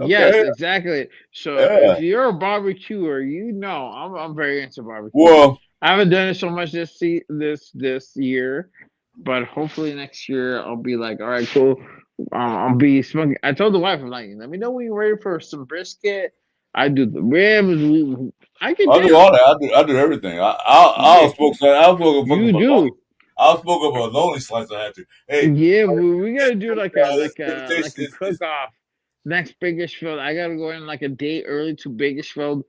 Yes, Okay. exactly. So if Yeah. you're a barbecuer, you know I'm very into barbecue. Well, I haven't done it so much this year, but hopefully next year I'll be like, all right, cool. I'll be smoking. I told the wife, I'm like, let me know when you're ready for some brisket. I do the ribs. I get I'll do down. all that. I do everything. I'll Yeah, smoke. I'll smoke a you fucking bologna. do. I'll smoke up a lonely slice. I have to. Hey, Yeah, we gotta do like a this invitation cook off next Bakersfield. I gotta go in like a day early to Bakersfield.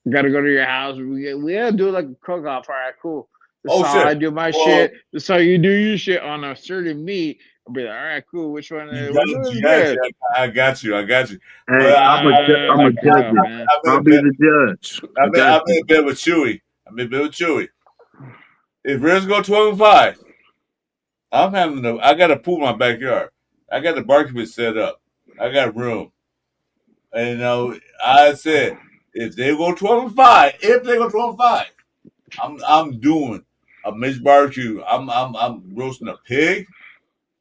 Gotta go to your house. We gotta do like a cook off. All right, cool. This is oh how shit. I do my Well, shit. This is how you do your shit on a certain meat. I'll be like, all right, cool. Which one? Which one is you got good? you. I got you. I got you. Hey, But I'm a There you judge go, it. man. I made I'll a be bet. the judge. I got I made you. a bet with Chewy. I made a bet with Chewy. If Reds go 12-5, I got a pool in my backyard. I got the barbecue set up. I got room. And I said if they go 12-5, I'm doing a mixed barbecue. I'm roasting a pig,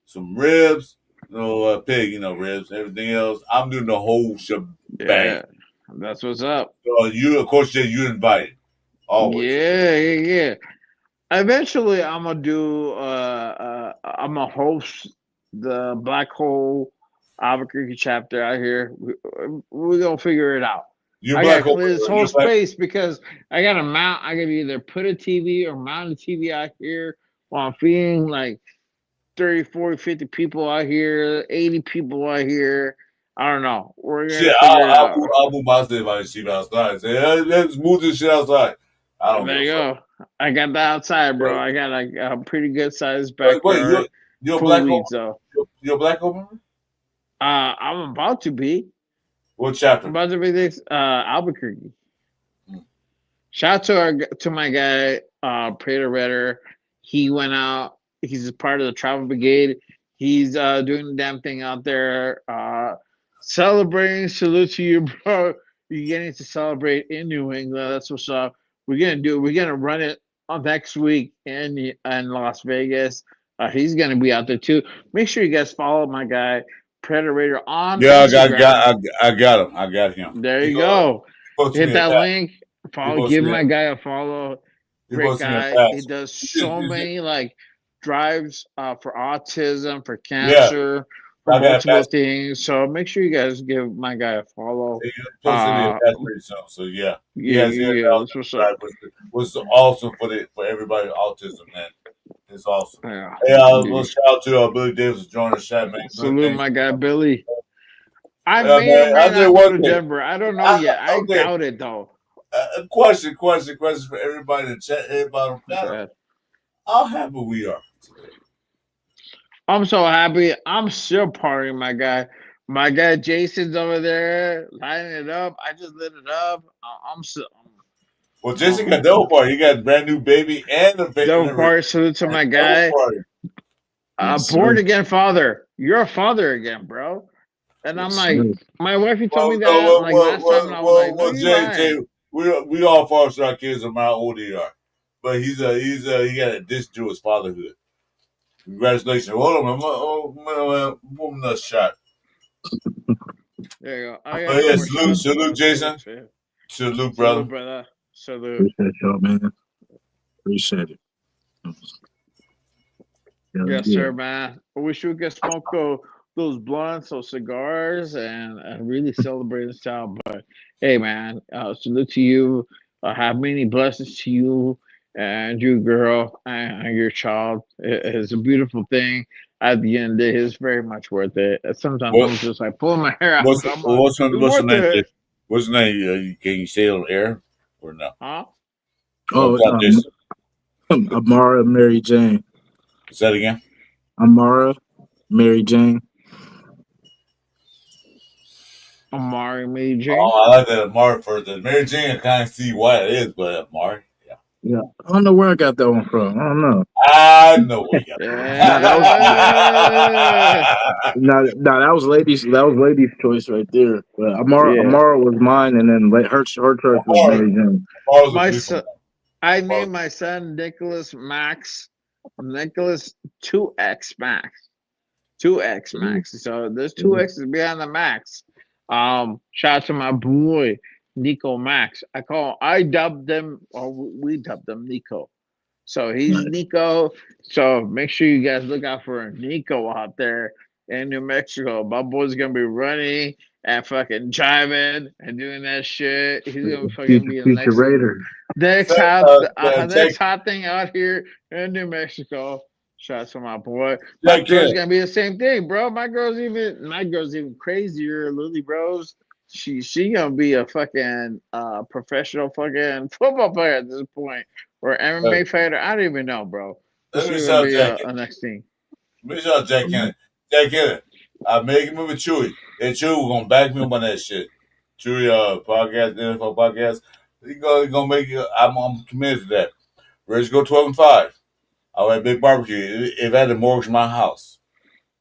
some ribs, pig, ribs, everything else. I'm doing the whole shebang. Yeah, that's what's up. So you, of course, you invited always. Yeah. Eventually, I'm gonna do. I'm gonna host the Black Hole Albuquerque chapter out here. We're gonna figure it out. You're I gotta black hole. clear this whole You're black. space because I gotta mount. I gotta either put a TV or mount a TV out here while I'm feeding like 30, 40, 50 people out here, 80 people out here. I don't know. We're gonna Shit, figure it out. I'll move my shit by the sheep outside. Say, let's move this shit outside. I don't give There a you fuck. go. I got the outside, bro. Yeah. I got a pretty good sized Wait, backyard you're a full of black hole. weeds though. You're a black hole member? I'm about to be. What I'm chapter? about to be this Albuquerque. Mm. Shout out to my guy, Prater Redder. He went out. He's a part of the travel brigade. He's doing the damn thing out there. Celebrating. Salute to you, bro. You're getting to celebrate in New England. That's what's up. We're gonna run it on next week in Las Vegas. He's gonna be out there too. Make sure you guys follow my guy, Predator, on Yeah, Instagram. I got him. I got him. There He you go. posted Hit me a that pass. link. He Follow. posted Give me my a guy a follow. he Great posted me a guy. He pass. does so many like drives for autism, for Yeah, cancer, for I got a multiple pass. things. So make sure you guys give my guy a follow. He posted me a Uh, pass pretty soon. So yeah, he yeah, has yeah, yeah. That's what's up. was awesome for everybody with autism, man. It's awesome. Yeah. Hey, let's shout out to Billy Davis joining the chat, man. Good Salute things. my guy Billy. I may or Man, may I did not go one to thing. Denver. I don't know yet. I Okay, doubt it though. question for everybody in the chat. Everybody on the Go panel. ahead. How happy we are today. I'm so happy. I'm still partying, my guy. My guy Jason's over there lighting it up. I just lit it up. I'm still Well, Jason got double party. He got a brand new baby and a double baby. party. Salute to my Double guy. party. Yes, Born sir. again father. You're a father again, bro. And I'm Yes, like, sir. my wife, you told Well, me that like last time, and I was like, no, you Jay, lying. we all foster our kids no matter how old they are. But he got a dish to his fatherhood. Congratulations. Hold on, man. Another shot. There you go. I got But no yeah, more shots. salute, Jason. Salute, Salute, brother. brother. Salute. Appreciate y'all, man. Appreciate it. Yes, sir, man. I wish we could smoke those blunts, those cigars, and really celebrate this time. But hey, man, salute to you. Have many blessings to you and your girl and your child. It's a beautiful thing. At the end of the day, it's very much worth it. Sometimes What, I'm just like pulling my hair out. what's I'm like, what's it's what's the worth name? it. What's the name? Can you say it on air or no? Huh? Oh, What's up, Jason? Amara Mary Jane. Say that again. Amara Mary Jane. Amari Mary Jane. Oh, I like that Amari first. The Mary Jane, I kind of see why it is, but Amari, yeah. Yeah, I don't know where I got that one from. I don't know. I know where you got Nah, that was that was ladies. That was ladies' choice right there. But Amara was mine, and then her choice was Mary Jane. My son, I named my son Nicholas Max, Nicholas 2X Max, 2X Max. So there's 2X's behind the Max. Shout out to my boy Nico Max. I dubbed them, or we dubbed them Nico. So he's Nico. So make sure you guys look out for Nico out there in New Mexico. My boy's gonna be running and fucking driving and doing that shit. He's gonna fucking be the next hot thing out here in New Mexico. Shout out to my boy. My girl's gonna be the same thing, bro. My girl's even crazier, Lily Rose. She gonna be a fucking professional fucking football player at this point. Or MMA fighter, I don't even know, bro. Let me shout Jack. Next thing. Let me shout Jack Kennedy. Jack Kennedy, I make him with Chewy. And Chewy was gonna back me up on that shit. Chewy podcast, NFL podcast. He gonna make it. I'm committed to that. Ready to go 12-5. I want a big barbecue. If I had to mortgage my house,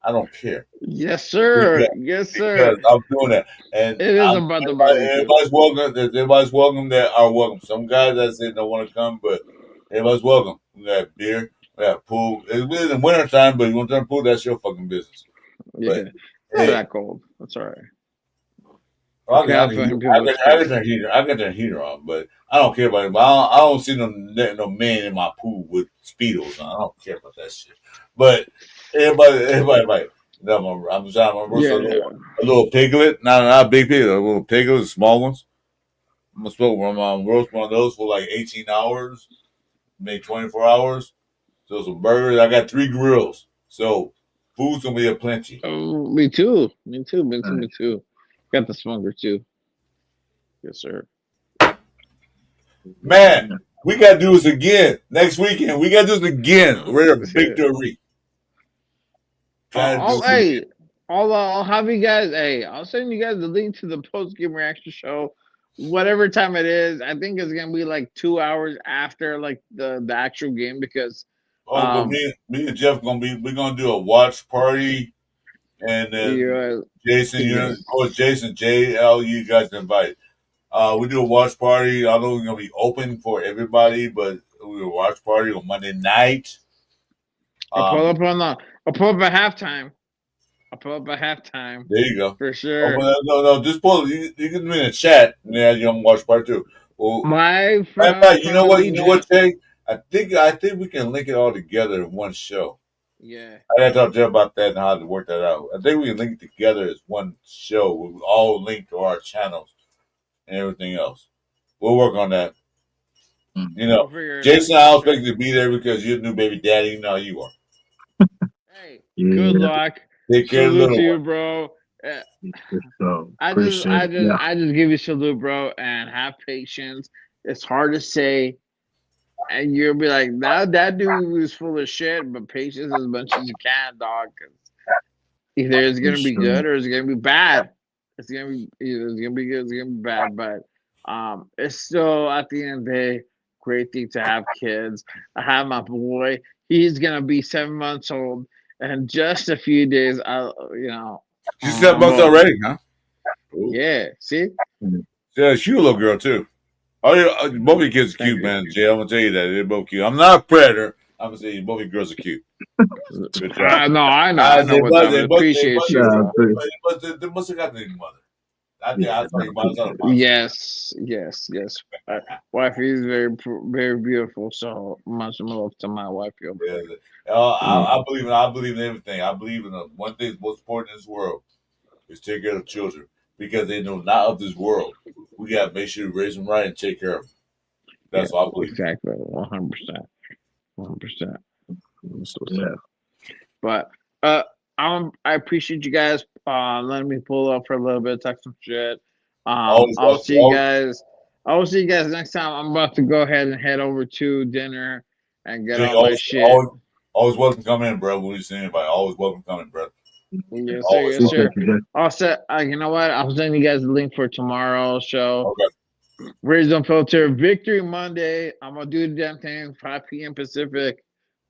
I don't care. Yes, sir. Yes, sir. I'm doing that. And it is about the barbecue. Everybody's welcome. Everybody's welcome that are welcome. Some guys that say don't want to come, but everybody's welcome. We got beer, we got pool. It's in the winter time, but you want to turn pool, that's your fucking business. Yeah. But, it's not that cold. That's all right. I got that heater on, but I don't care about it. But I don't see no man in my pool with Speedos on. I don't care about that shit. But everybody. I'm trying to roast a little piglet, not a big piglet, a little piglet, the small ones. I'm gonna roast one of those for like 18 hours, maybe 24 hours. So some burgers. I got 3 grills, so food's gonna be a plenty. Oh, me too. Me too. Got the smoker too. Yes, sir. Man, we gotta do this again next weekend. We gotta do this again. We're a victory. I'll have you guys. I'll send you guys the link to the post-game reaction show, whatever time it is. I think it's gonna be like 2 hours after like the actual game because. But me and Jeff we're gonna do a watch party, and then Jason, of course, Jason, JL, you guys invite. We do a watch party. I know we're gonna be open for everybody, but we do a watch party on Monday night. I'll pull up at halftime. There you go. For sure. No, just pull. You can be in the chat. Yeah, you can watch part 2. Well, my friend, you know what, Jay? I think we can link it all together in one show. Yeah. I got to talk to you about that and how to work that out. I think we can link it together as one show. We all link to our channels and everything else. We'll work on that. You know, Jason, I expect you to be there because you're the new baby daddy. You know how you are. Hey, good luck. Take care, salute to you, bro. I just give you salute, bro, and have patience. It's hard to say, and you'll be like, "Now that dude was full of shit," but patience as much as you can, dog. Either it's gonna be good or it's gonna be bad. It's gonna be good, it's gonna be bad. But it's still at the end of the day, great thing to have kids. I have my boy. He's gonna be 7 months old. And just a few days, She's 7 months already, huh? Ooh. Yeah, see? Yeah, she's a little girl, too. Oh, both of your kids are cute, man, Jay. I'm going to tell you that. They're both cute. I'm not a predator. I'm going to say both of your girls are cute. Good job. I know. Appreciate you. They must have got the mother. Yes. Wife is very, very beautiful. So much love to my wife. Yeah. I believe in everything. I believe in one thing that's most important in this world is take care of children because they know not of this world. We got to make sure we raise them right and take care of them. That's what I believe. Exactly, 100%. 100%. But I appreciate you guys letting me pull up for a little bit, talk some shit. I'll see you guys next time. I'm about to go ahead and head over to dinner and get all my shit. Always welcome coming in, bro. When you see anybody, always welcome coming, bro. Yes, sir. Always Yes, love sir. that. Appreciate you, I'll set. You know what? I'll send you guys the link for tomorrow's show. Okay. Raised Unfiltered Victory Monday. I'm gonna do the damn thing. 5 p.m. Pacific.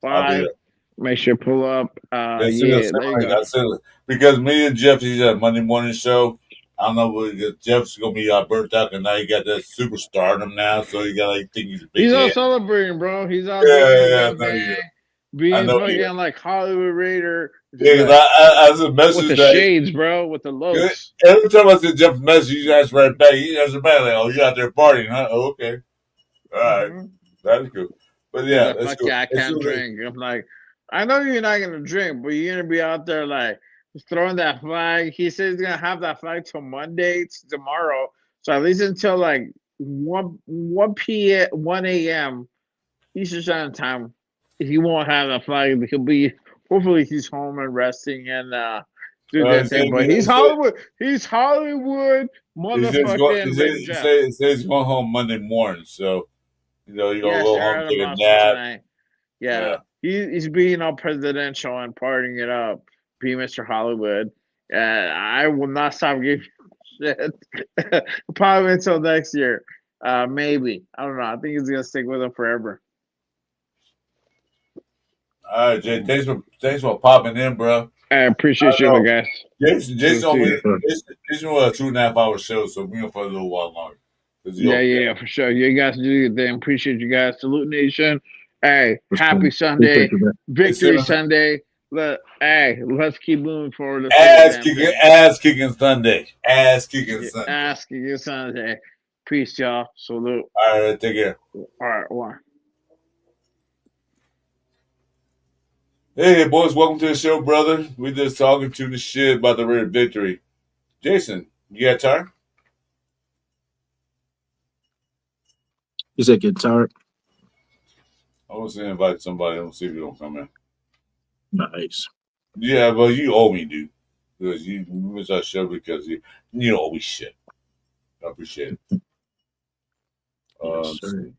I'll be 5. there. Make sure to pull up. That's it. Yeah, there you go. That's it. Because me and Jeff, he's at Monday morning show. I don't know what Jeff's gonna be burnt out, and now he got that superstardom now, so he got like think he's a big He's out head. celebrating, bro. He's out Yeah, doing his yeah, damn thing, I being know he is. fucking like Hollywood Raider. Yeah, because I as a With message the that shades, bro, with the looks. every time I send Jeff a message, he answers right back. He answers back like, "Oh, you out there partying, huh? Oh, okay, all right, that's cool." But He's yeah, like, that's fuck cool. yeah, I can't drink. I'm like, I know you're not gonna drink, but you're gonna be out there like throwing that flag. He says he's gonna have that flag till Monday, it's tomorrow. So at least until like 1 p.m. 1 a.m. Eastern Standard Time, he won't have that flag. He'll be hopefully he's home and resting and do that thing. But he's Hollywood. He's Hollywood motherfucking Raider Jeff. He says he's going home Monday morning, so you're gonna Yes, go I home, heard take a about nap. tonight. Yeah. He's being all presidential and partying it up, being Mr. Hollywood. And I will not stop giving shit. Probably until next year. Maybe. I don't know. I think he's gonna stick with him forever. All right, Jay. Thanks for popping in, bro. I appreciate you, guys. Jason, Good to see you. Jason was a 2.5 hour show, so we're gonna for a little while longer. Yeah, for sure. You guys do your thing. Appreciate you guys. Salute Nation. Hey, happy Sunday, Victory Sunday. Let's keep moving forward. Let's ass kicking Sunday. Ass kicking Sunday. Ass kicking Sunday. Peace, y'all. Salute. All right, take care. All right, one. Hey, boys, welcome to the show, brother. We just talking to the shit about the Raider victory. Jason, you got time? You said get tired. I was gonna invite somebody. Let's see if you don't come in. Nice. Yeah, but you owe me, dude. Because you missed our show because you don't owe me shit. I appreciate it. Yes, sir.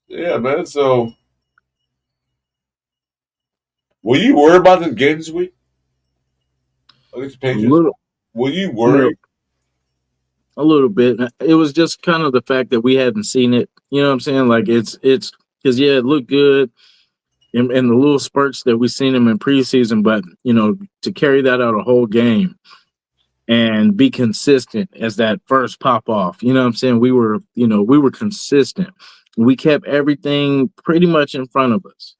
Yeah, man. So, were you worried about this game this week? Against the Patriots? Were you worried? A little bit. It was just kind of the fact that we hadn't seen it. You know what I'm saying? Like it's because it looked good in the little spurts that we seen him in preseason, but to carry that out a whole game and be consistent as that first pop off. You know what I'm saying? We were consistent. We kept everything pretty much in front of us.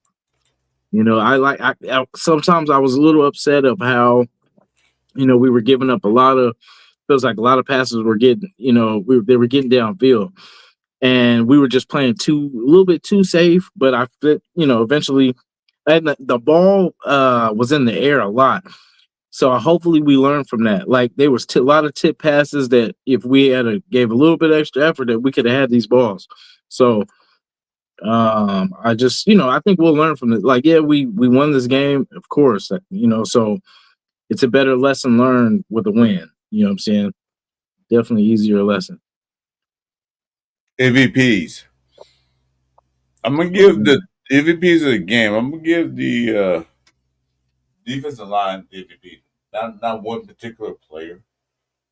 I sometimes I was a little upset of how we were giving up a lot of. Feels like a lot of passes were getting, they were getting downfield, and we were just playing a little bit too safe. But eventually, and the ball was in the air a lot. So hopefully we learned from that. Like there was a lot of tip passes that if we gave a little bit extra effort, that we could have had these balls. So I just, I think we'll learn from it. Like, yeah, we won this game, of course, so it's a better lesson learned with a win. You know what I'm saying? Definitely easier lesson. MVPs. I'm going to give the MVPs of the game. I'm going to give the defensive line MVP. Not one particular player,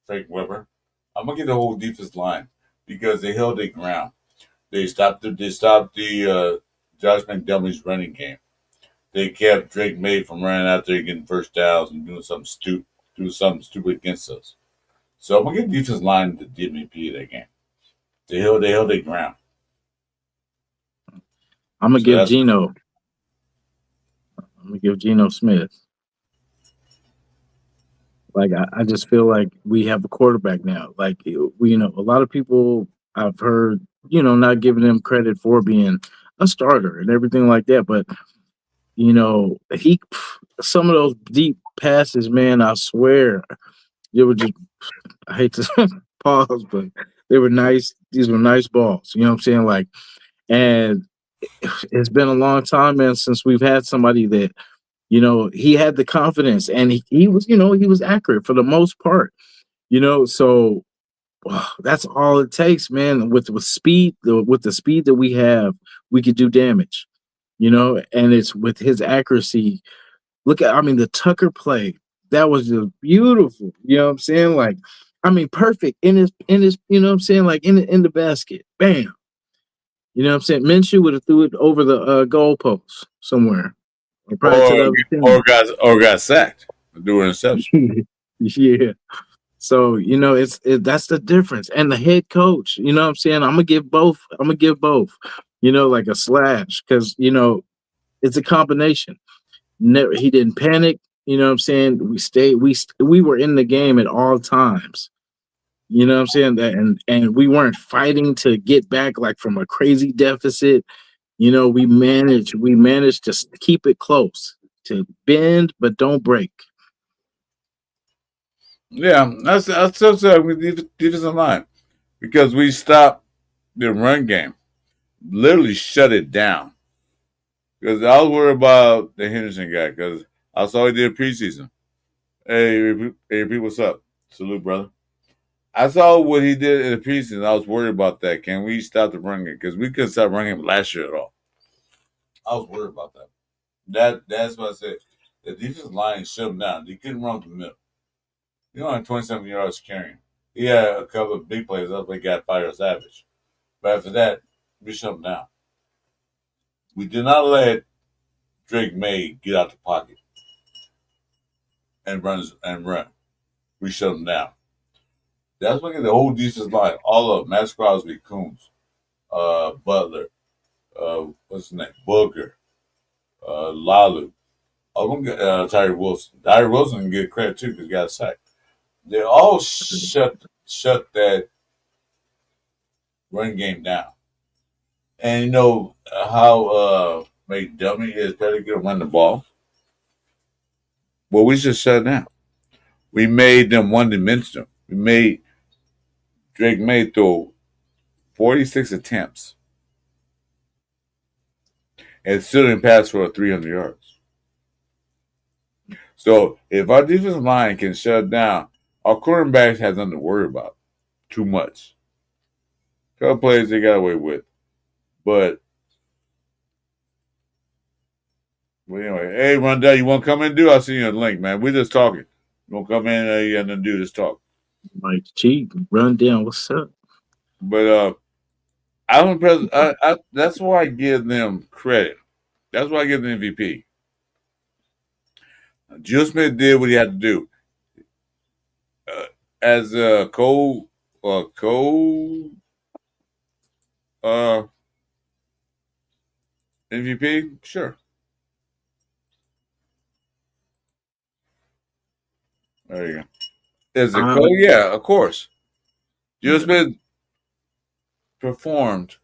Frank Weber. I'm going to give the whole defensive line because they held their ground. They stopped the Josh McDermott's running game. They kept Drake May from running out there getting first downs and doing something stupid against us. So I'm gonna give defensive line the MVP of that game. They held their ground. I'm gonna give Geno. I'm gonna give Geno Smith. Like I just feel like we have a quarterback now. Like we, a lot of people I've heard, not giving him credit for being a starter and everything like that. But some of those deep passes, man, I swear, they were just. I hate to pause, but they were nice. These were nice balls. You know what I'm saying? Like, and it's been a long time, man, since we've had somebody that, he had the confidence and he was, he was accurate for the most part, so that's all it takes, man. With speed, with the speed that we have, we could do damage, and it's with his accuracy. Look at, I mean, the Tucker play, that was just beautiful. You know what I'm saying? Like, I mean, perfect in his, you know what I'm saying? Like in the basket. Bam. You know what I'm saying? Minshew would have threw it over the goalpost somewhere. Or probably to the other got sacked. Do an interception. team. Yeah. So, you know, that's the difference. And the head coach, you know what I'm saying? I'm gonna give both. You know, like a slash, because you know, it's a combination. Never, he didn't panic. You know what I'm saying? We stayed. We were in the game at all times. You know what I'm saying? That and we weren't fighting to get back like from a crazy deficit. You know, we managed to keep it close, to bend but don't break. Yeah, that's so sad with defensive line because we stopped the run game, literally shut it down. Because I was worried about the Henderson guy because I saw he did preseason. Hey, what's up? Salute, brother. I saw what he did in the preseason. I was worried about that. Can we stop the run game? Because we couldn't stop running him last year at all. I was worried about that. That's what I said. The defensive line shut him down. He couldn't run up the middle. He only had 27 yards carrying. He had a couple of big plays up. They got Fire Savage. But after that, we shut him down. We did not let Drake May get out the pocket and run. We shut him down. That's when the whole defensive line, all of them, Max Crosby, Coons, Butler, what's his name, Booker, Lalu, all of them, Tyree Wilson. Tyree Wilson can get credit too because he got a sack. They all shut that run game down. And you know how McDummy is pretty good at running the ball? Well, we just shut it down. We made them one-dimensional. We made Drake May throw 46 attempts and still didn't pass for 300 yards. So if our defensive line can shut down, our quarterbacks have nothing to worry about too much. A couple plays they got away with. But anyway, hey, Rondell, you want to come in and do? I'll see you in the link, man. We're just talking. You want to come in and you got nothing to do, just talk. Like, gee, run down. What's up? But that's why I give them credit. That's why I give them MVP. Jill Smith did what he had to do. As a MVP, sure. There you go. As a yeah, of course. Jill Smith performed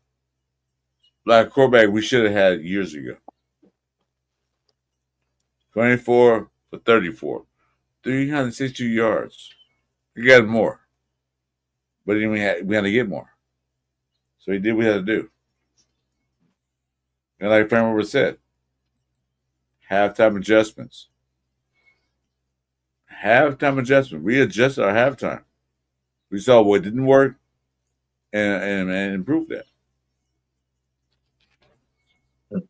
like a quarterback we should have had years ago. 24 for 34. 362 yards. We got more. But then we had to get more. So he did what he had to do. And like Frank Robert said, halftime adjustments. We adjusted our halftime. We saw what didn't work and improved that.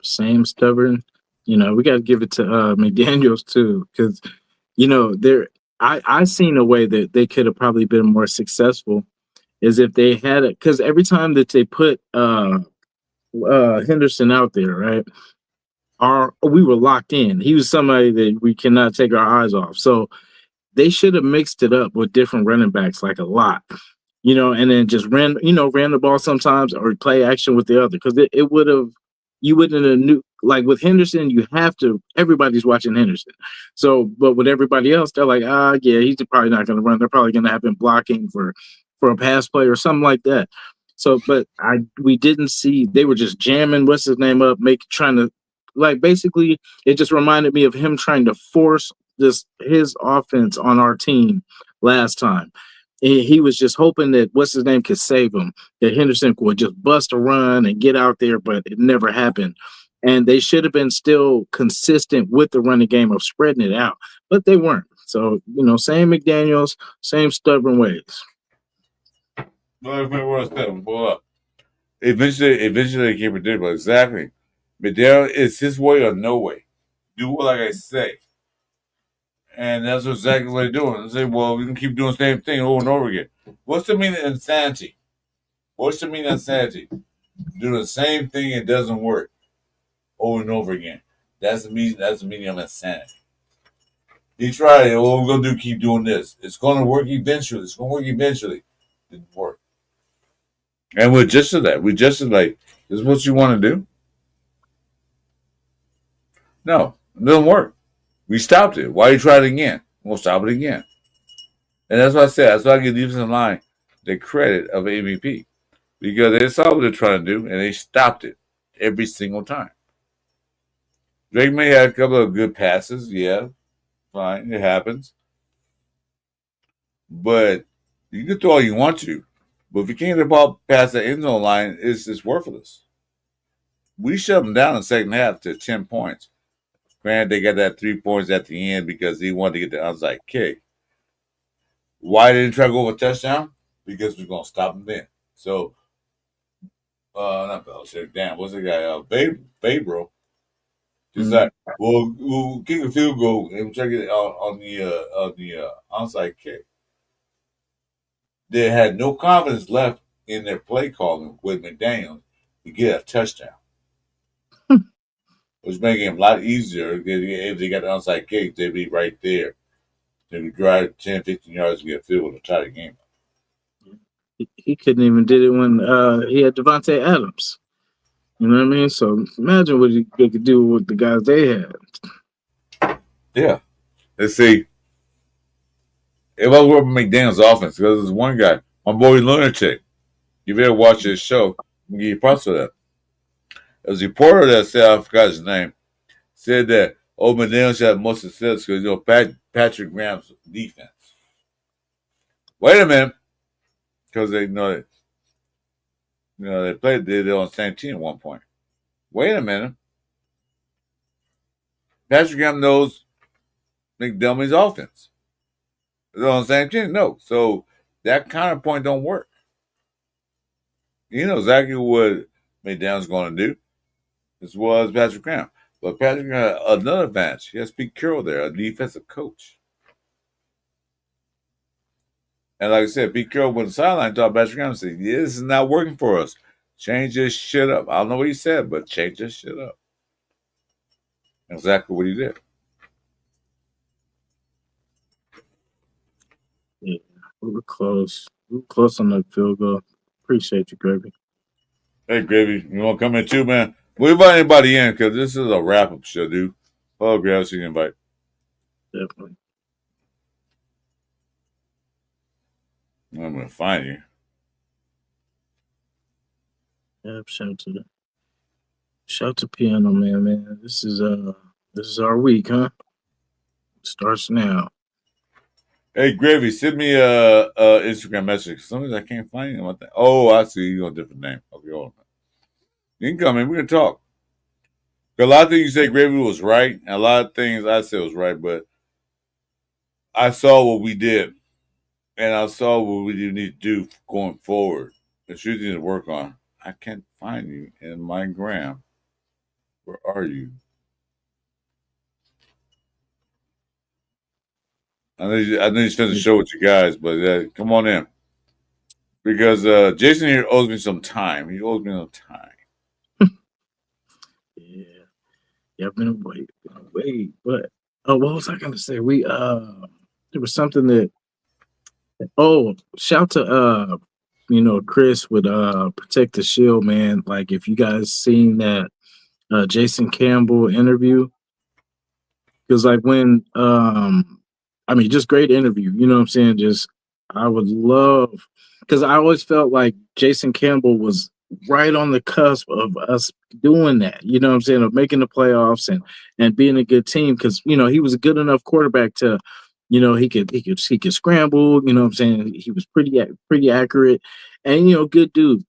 Same stubborn. You know, we got to give it to McDaniels too, because you know I seen a way that they could have probably been more successful is if they had it, because every time that they put Henderson out there, right, we were locked in. He was somebody that we cannot take our eyes off. So they should have mixed it up with different running backs, like a lot, you know, and then just ran the ball sometimes or play action with the other, because it would have, you wouldn't have knew, like with Henderson, everybody's watching Henderson. So, but with everybody else, they're like, yeah, he's probably not going to run. They're probably going to have him blocking for a pass play or something like that. So, but we didn't see, they were just jamming, what's his name up, trying to, like, basically, it just reminded me of him trying to force his offense on our team last time. He was just hoping that what's his name could save him, that Henderson would just bust a run and get out there, but it never happened. And they should have been still consistent with the running game of spreading it out, but they weren't. So, you know, same McDaniels, same stubborn ways. Eventually they came predictable. Exactly. McDaniel, it's his way or no way. Do like I say. And that's exactly what they're doing. They say, well, we can keep doing the same thing over and over again. What's the meaning of insanity? What's the meaning of insanity? Do the same thing, it doesn't work over and over again. That's the meaning of insanity. He tried it. What we're going to do, keep doing this. It's going to work eventually. It's going to work eventually. Didn't work. And we adjusted that. We adjusted like, this is what you want to do? No, it doesn't work. We stopped it. Why you try it again? We'll stop it again. And that's what I said. That's why I give defensive line the credit of MVP. Because they saw what they're trying to do, and they stopped it every single time. Drake may have a couple of good passes. Yeah, fine. It happens. But you can throw all you want to. But if you can't get the ball past the end zone line, it's worthless. We shut them down in the second half to 10 points. Granted, they got that 3 points at the end because he wanted to get the onside kick. Why didn't he try to go over a touchdown? Because we're going to stop him then. So, not Belichick, damn, what's the guy? Babro. Just like, we'll kick a field goal and we'll try to get it on the onside kick. They had no confidence left in their play calling with McDaniels to get a touchdown. Which making it a lot easier. If they got the onside kick, they'd be right there. They would drive 10, 15 yards to get a field goal to tie the game. He couldn't even did it when he had Devontae Adams. You know what I mean? So imagine what they could do with the guys they had. Yeah. Let's see. If I were McDaniel's offense, because there's one guy, my boy Lunatic. You better watch this show. I'm give you props for that. There was a reporter that said, I forgot his name, said that McDaniel should have most success because Patrick Graham's defense. Wait a minute, because they know that they're on the same team at one point. Wait a minute. Patrick Graham knows McDermott's offense. They're on the same team. No, so that kind of point don't work. You know exactly what McDaniel's going to do, as well as Patrick Graham. But Patrick Graham, another advantage. He has Pete Carroll there, a defensive coach. And like I said, Pete Carroll went to the sideline, talked to Patrick Graham and said, yeah, this is not working for us. Change this shit up. I don't know what he said, but change this shit up. Exactly what he did. Yeah, we were close. We were close on that field goal. Appreciate you, Gravy. Hey, Gravy, you want to come in too, man? We invite anybody in because this is a wrap-up show, dude. Oh, Gravy, see you invite. Definitely. I'm going to find you. Yeah, shout to Piano Man. This is our week, huh? Starts now. Hey, Gravy, send me a Instagram message. Sometimes I can't find you. Oh, I see. You got a different name. Okay, hold on. You can come in. We can talk. A lot of things you say, Gravy, was right. And a lot of things I said was right, but I saw what we did. And I saw what we need to do going forward. It's usually need to work on. I can't find you in my gram. Where are you? I know you spent the show with you guys, but come on in. Because Jason here owes me some time. He owes me some time. Yeah, I've been away. But what was I gonna say? There was something that shout to Chris with Protect the Shield, man. Like if you guys seen that Jason Campbell interview, because like when just great interview, you know what I'm saying? Just I would love, because I always felt like Jason Campbell was right on the cusp of us doing that, you know what I'm saying, of making the playoffs and being a good team, because he was a good enough quarterback to he could scramble, you know what I'm saying, he was pretty accurate, and good dude,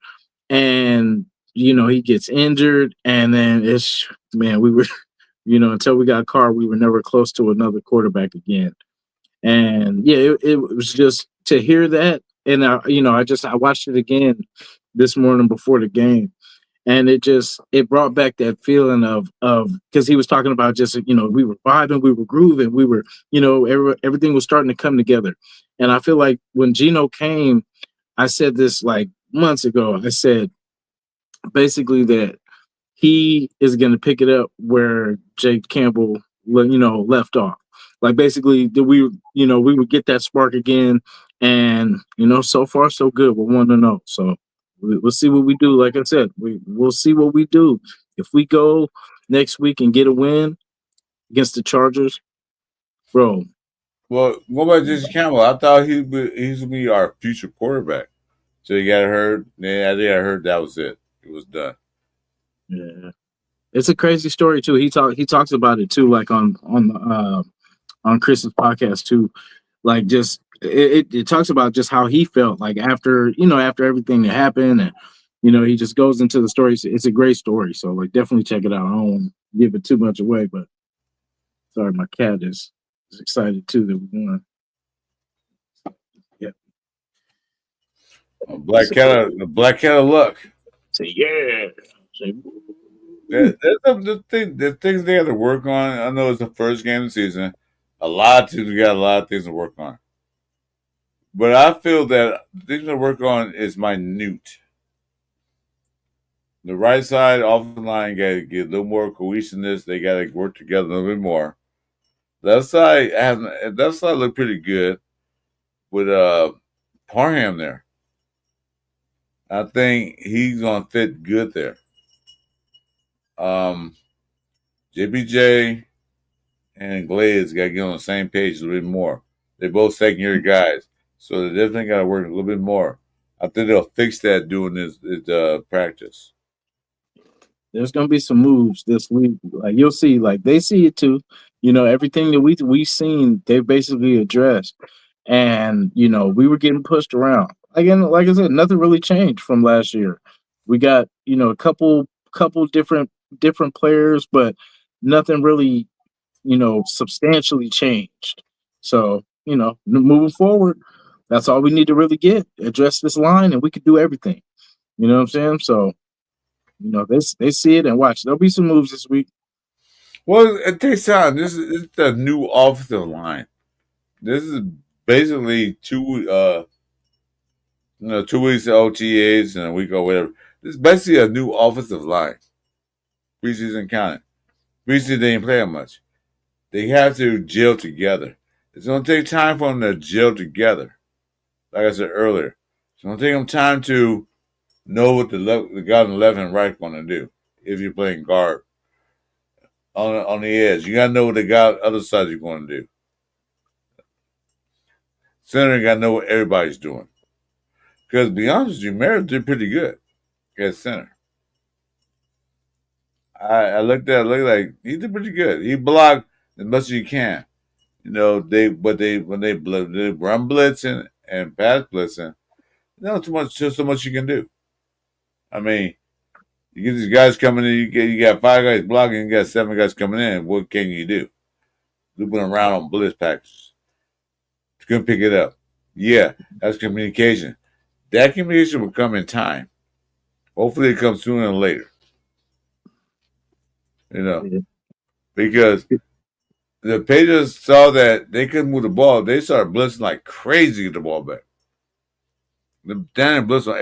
and he gets injured, and then we were until we got Carr, we were never close to another quarterback again. And yeah, it was just to hear that, and I watched it again this morning before the game, And it brought back that feeling of because he was talking about just, we were vibing, we were grooving, we were, everything was starting to come together. And I feel like when Gino came, I said this like months ago. I said basically that he is going to pick it up where Jake Campbell, left off. Like basically that we would get that spark again. And, so far so good. We're 1-0. So we'll see what we do. Like I said, we'll see what we do. If we go next week and get a win against the Chargers, bro. Well, what about Jason Campbell? I thought he's gonna be our future quarterback. So he got hurt. Yeah, I think I heard that was it. It was done. Yeah, it's a crazy story too. He talks about it too, like on Chris's podcast too. Like just it talks about just how he felt like after everything that happened, and he just goes into the story. It's a great story. So like definitely check it out. I don't want to give it too much away, but sorry, my cat is excited too that we won. Yeah. Black cat of luck. Say yeah. Say, There's the things they have to work on. I know it's the first game of the season. A lot of teams got a lot of things to work on. But I feel that the things to work on is minute. The right side off the line got to get a little more cohesiveness. They got to work together a little bit more. Left side looked pretty good with Parham there. I think he's gonna fit good there. JPJ and Glaze got to get on the same page a little bit more. They're both second-year guys, so they definitely got to work a little bit more. I think they'll fix that doing this practice. There's gonna be some moves this week. Like you'll see, like they see it too. Everything that we've seen, they basically addressed. And we were getting pushed around. Again, like I said, nothing really changed from last year. We got a couple different players, but nothing really substantially changed. So moving forward, that's all we need to really address this line, and we could do everything. You know what I'm saying? So they see it and watch. There'll be some moves this week. Well, it takes time. This is the new offensive line. This is basically 2 weeks of OTAs and a week or whatever. This is basically a new offensive line. Preseason counted. Preseason they didn't play much. They have to gel together. It's going to take time for them to gel together. Like I said earlier, it's going to take them time to know what the guy on the left and right going to do if you're playing guard. On the edge, you got to know what the guy on the other side is going to do. Center, you got to know what everybody's doing. Because to be honest with you, Merritt did pretty good at center. I looked like he did pretty good. He blocked as much as he can. When they run blitzing and pass blitzing, so much you can do. I mean, you get these guys coming in, you got 5 guys blocking, you got 7 guys coming in. What can you do? Looping around on blitz packages. You couldn't pick it up. Yeah, that's communication. That communication will come in time. Hopefully it comes sooner than later. Because the Patriots saw that they couldn't move the ball. They started blitzing like crazy to get the ball back. The down blitz on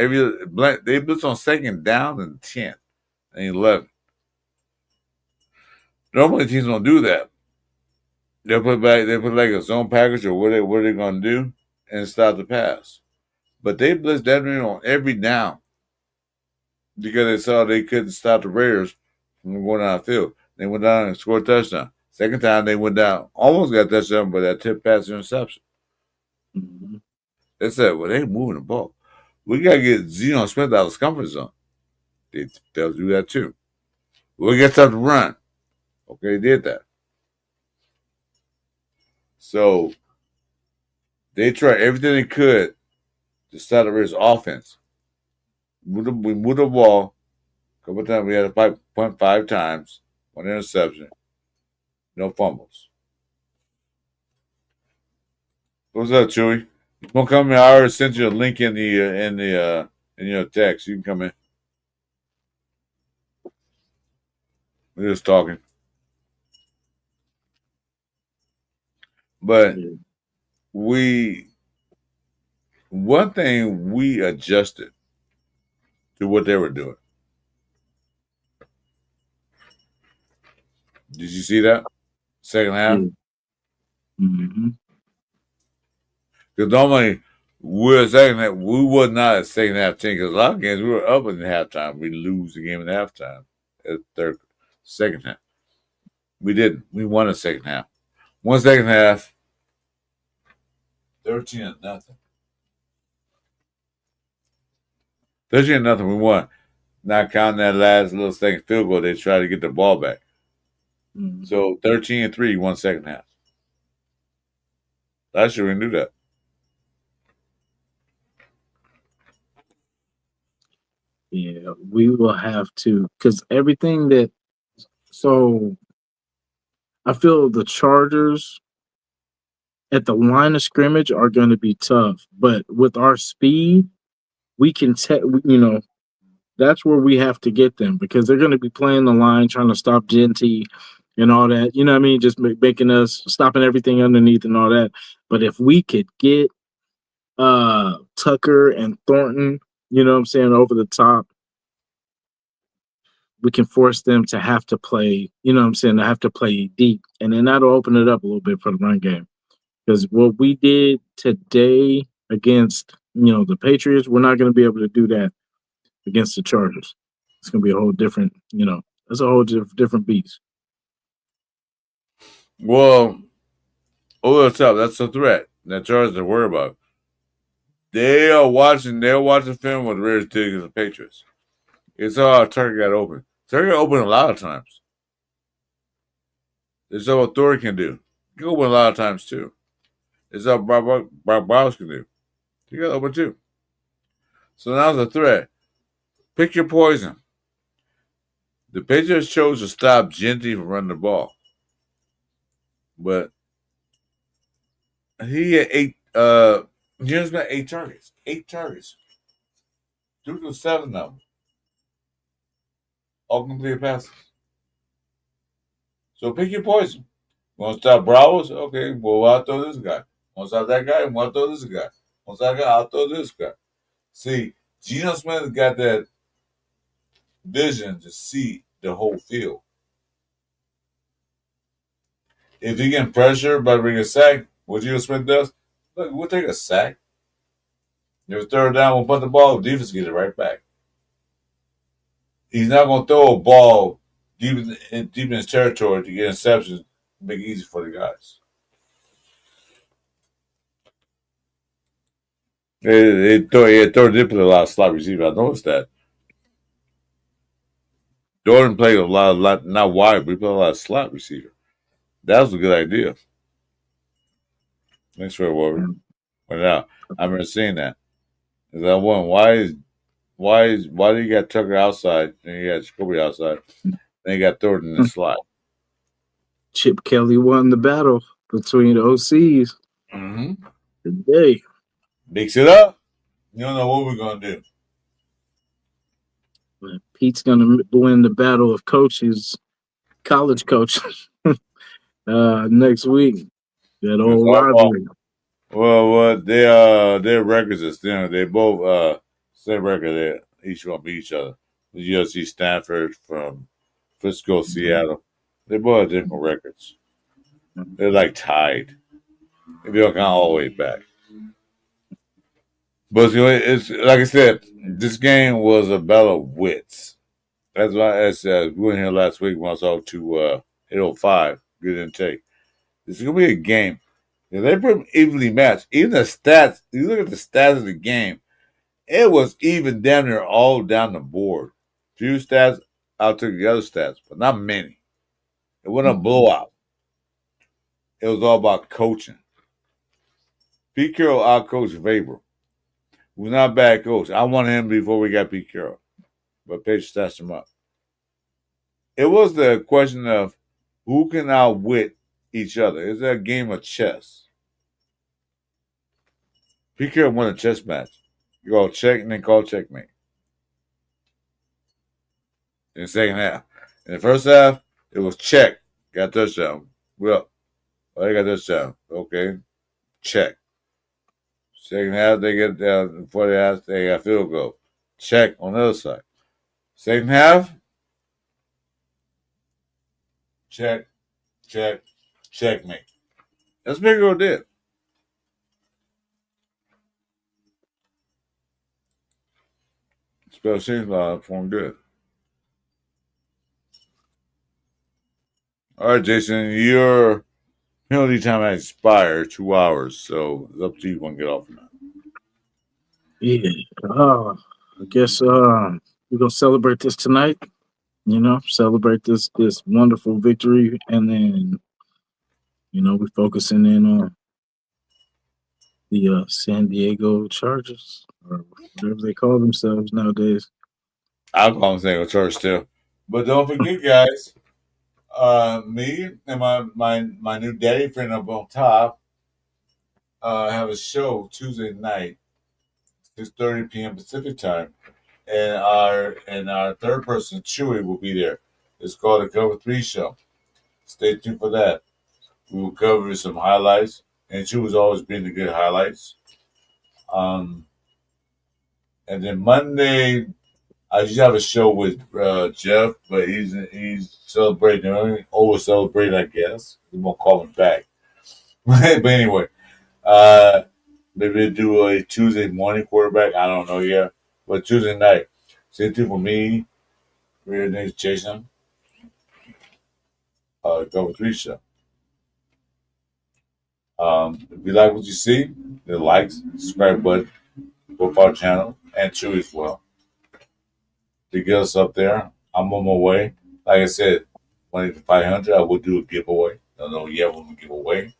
they blitz on 2nd down and 10 and 11. Normally teams don't do that. They put like a zone package or what they're gonna do and stop the pass. But they blitzed that on every down because they saw they couldn't stop the Raiders from going down the field. They went down and scored a touchdown. Second time they went down, almost got a touchdown, but that tip pass interception. Mm-hmm. They said, well, they moving the ball. We got to get Zeno Smith out of his comfort zone. They'll do that too. We got stuff to run. Okay, they did that. So they tried everything they could to stop the Raiders' offense. We moved the ball. A couple of times we had to punt 5 times, 1 interception, no fumbles. What's up, Chewy? You want to come in? I already sent you a link in your text. You can come in. We was talking. But one thing we adjusted to what they were doing. Did you see that? Second half? Mm-hmm. Because normally we're second half, we was not a second half team because a lot of games we were up in halftime. We lose the game in halftime at second half. We didn't. We won the second half. One second half, 13-0. 13-0, we won. Not counting that last little second field goal, they tried to get the ball back. Mm-hmm. So 13-3, won second half. Last year we knew that. Yeah, we will have to, because everything that. So I feel the Chargers at the line of scrimmage are going to be tough, but with our speed, we can that's where we have to get them because they're going to be playing the line, trying to stop Genty and all that. You know what I mean? Just making us stopping everything underneath and all that. But if we could get Tucker and Thornton, you know what I'm saying, over the top, we can force them to have to play, you know what I'm saying, to have to play deep. And then that'll open it up a little bit for the run game. Because what we did today against, the Patriots, we're not going to be able to do that against the Chargers. It's going to be a whole different, it's a whole different beast. Well, over the top, that's a threat. That Chargers to worry about. They're watching film with the Raiders did against the Patriots. It's all Tucker got open. Tucker got open a lot of times. It's all what Thor can do. He can open a lot of times too. It's all Brown can do. He got open too. So now's a threat. Pick your poison. The Patriots chose to stop Genty from running the ball. But he had Jim's got 8 targets. 8 targets. 2 to 7 of them. All completed passes. So pick your poison. Want to stop Bravos? Okay, well, I'll throw this guy. Want to stop that guy? Want to throw this guy. Want to stop that guy? I'll throw this guy. See, Geno Smith got that vision to see the whole field. If he get pressure by bringing a sack, what Geno Smith does, look, we'll take a sack. If it's third down, we'll put the ball, the defense get it right back. He's not going to throw a ball deep in his territory to get interceptions, make it easy for the guys. They did put a lot of slot receivers. I noticed that. Jordan played a lot, not wide, but he played a lot of slot receiver. That was a good idea. Thanks for it, Warren. But now, I remember seeing that. Because I won, why do you got Tucker outside and you got Jacoby outside? Then you got Thornton in the slot. Chip Kelly won the battle between the OCs today. Mix it up. You don't know what we're going to do. But Pete's going to win the battle of coaches, college coaches, next week. That old rivalry. Well, their records are still, they both same record. They each one beat each other. The USC Stanford from Frisco, Seattle. They both have different records. They're like tied. They don't count all the way back. But it's like I said, this game was a battle of wits. That's why I said we were here last week when I saw 805. Good intake. This is gonna be a game. If they put evenly matched, even the stats, you look at the stats of the game, it was even damn near all down the board. Few stats outtook the other stats, but not many. It wasn't a blowout. It was all about coaching. Pete Carroll outcoached Faber. He was not a bad coach. I wanted him before we got Pete Carroll, but Patriots stashed him up. It was the question of who can outwit each other. It's a game of chess. Pete Carroll won a chess match. You go check and then call checkmate. In the second half. In the first half, It was check. Got touchdown. Well, they got touchdown. Okay, check. Second half, they get down. Before the half, they got field goal. Check on the other side. Second half, check, checkmate. That's what Big did. Special teams performed good. All right, Jason, your penalty time has expired 2 hours, so it's up to you. You want to get off or not? Yeah. I guess we're gonna celebrate this tonight. Celebrate this wonderful victory, and then we're focusing in on the San Diego Chargers, or whatever they call themselves nowadays. I'll call them San Church still. But don't forget, guys, me and my new daddy friend up on top have a show Tuesday night, 6:30 p.m. Pacific time, and our third person, Chewy, will be there. It's called the Cover 3 Show. Stay tuned for that. We will cover some highlights, and Chewy's always been the good highlights. And then Monday, I just have a show with Jeff, but he's celebrating, over celebrating, I guess. We won't call him back. But anyway, maybe do a Tuesday morning quarterback. I don't know yet. But Tuesday night, same thing for me. Real name's Jason. Cover 3 Show. If you like what you see, the likes, subscribe button, both our channel, and Chewy as well. To get us up there, I'm on my way. Like I said, 20 to 500, I will do a giveaway. Don't know yet what we'll give away. If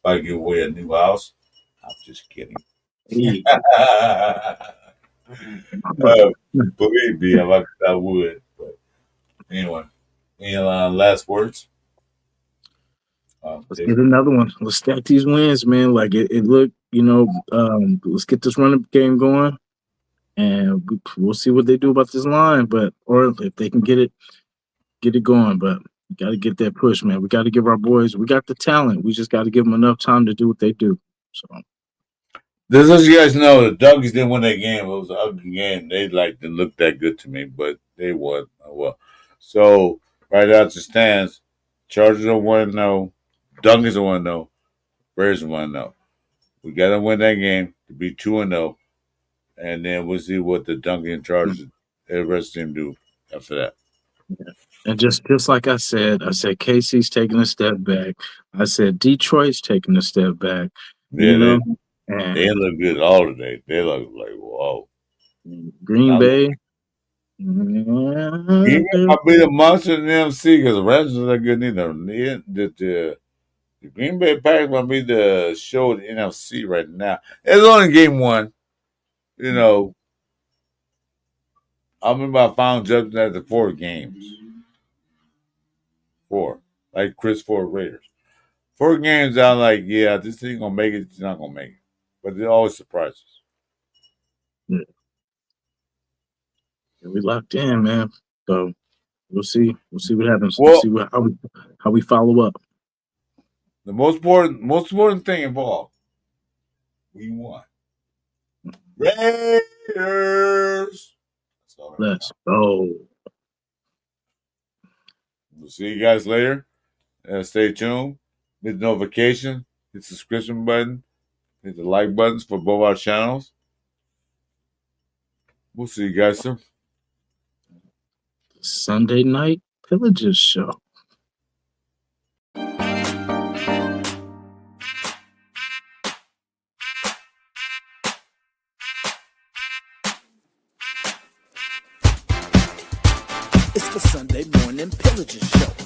I give away a new house, I'm just kidding. Hey. Believe me, I would. But anyway, any last words? Let's get another one. Let's stack these wins, man. Like it looked, let's get this running game going, and we'll see what they do about this line. Or if they can get it going. But we got to get that push, man. We got to give our boys. We got the talent. We just got to give them enough time to do what they do. So. Just as you guys know, the Duggies didn't win that game. It was an ugly game. They didn't look that good to me, but they won. Well, so right out the stands, Chargers are 1-0, Duggies are 1-0, Raiders are 1-0. We got to win that game to be 2-0, and then we'll see what the Duggies and Chargers, the rest of them do after that. Yeah. And just like I said Casey's taking a step back. I said Detroit's taking a step back. Yeah, they look good all today. They look like, whoa. Green Bay. Green Bay might be the monster in the NFC because the Rams are not good either. The Green Bay Packers might be the show of the NFC right now. It's only game one. I remember I found judgment after 4 games. 4. Like Chris4Raiders. 4 games, I'm like, yeah, this thing going to make it. It's not going to make it. But it always surprises. Yeah. We locked in, man. So we'll see. We'll see what happens. We'll see how we follow up. The most important thing involved, we won. Raiders. Let's go. We'll see you guys later. Stay tuned. Hit the notification. Hit the subscription button. Hit the like buttons for both our channels. We'll see you guys soon. Sunday Night Pillaging Show. It's the Sunday Morning Pillaging Show.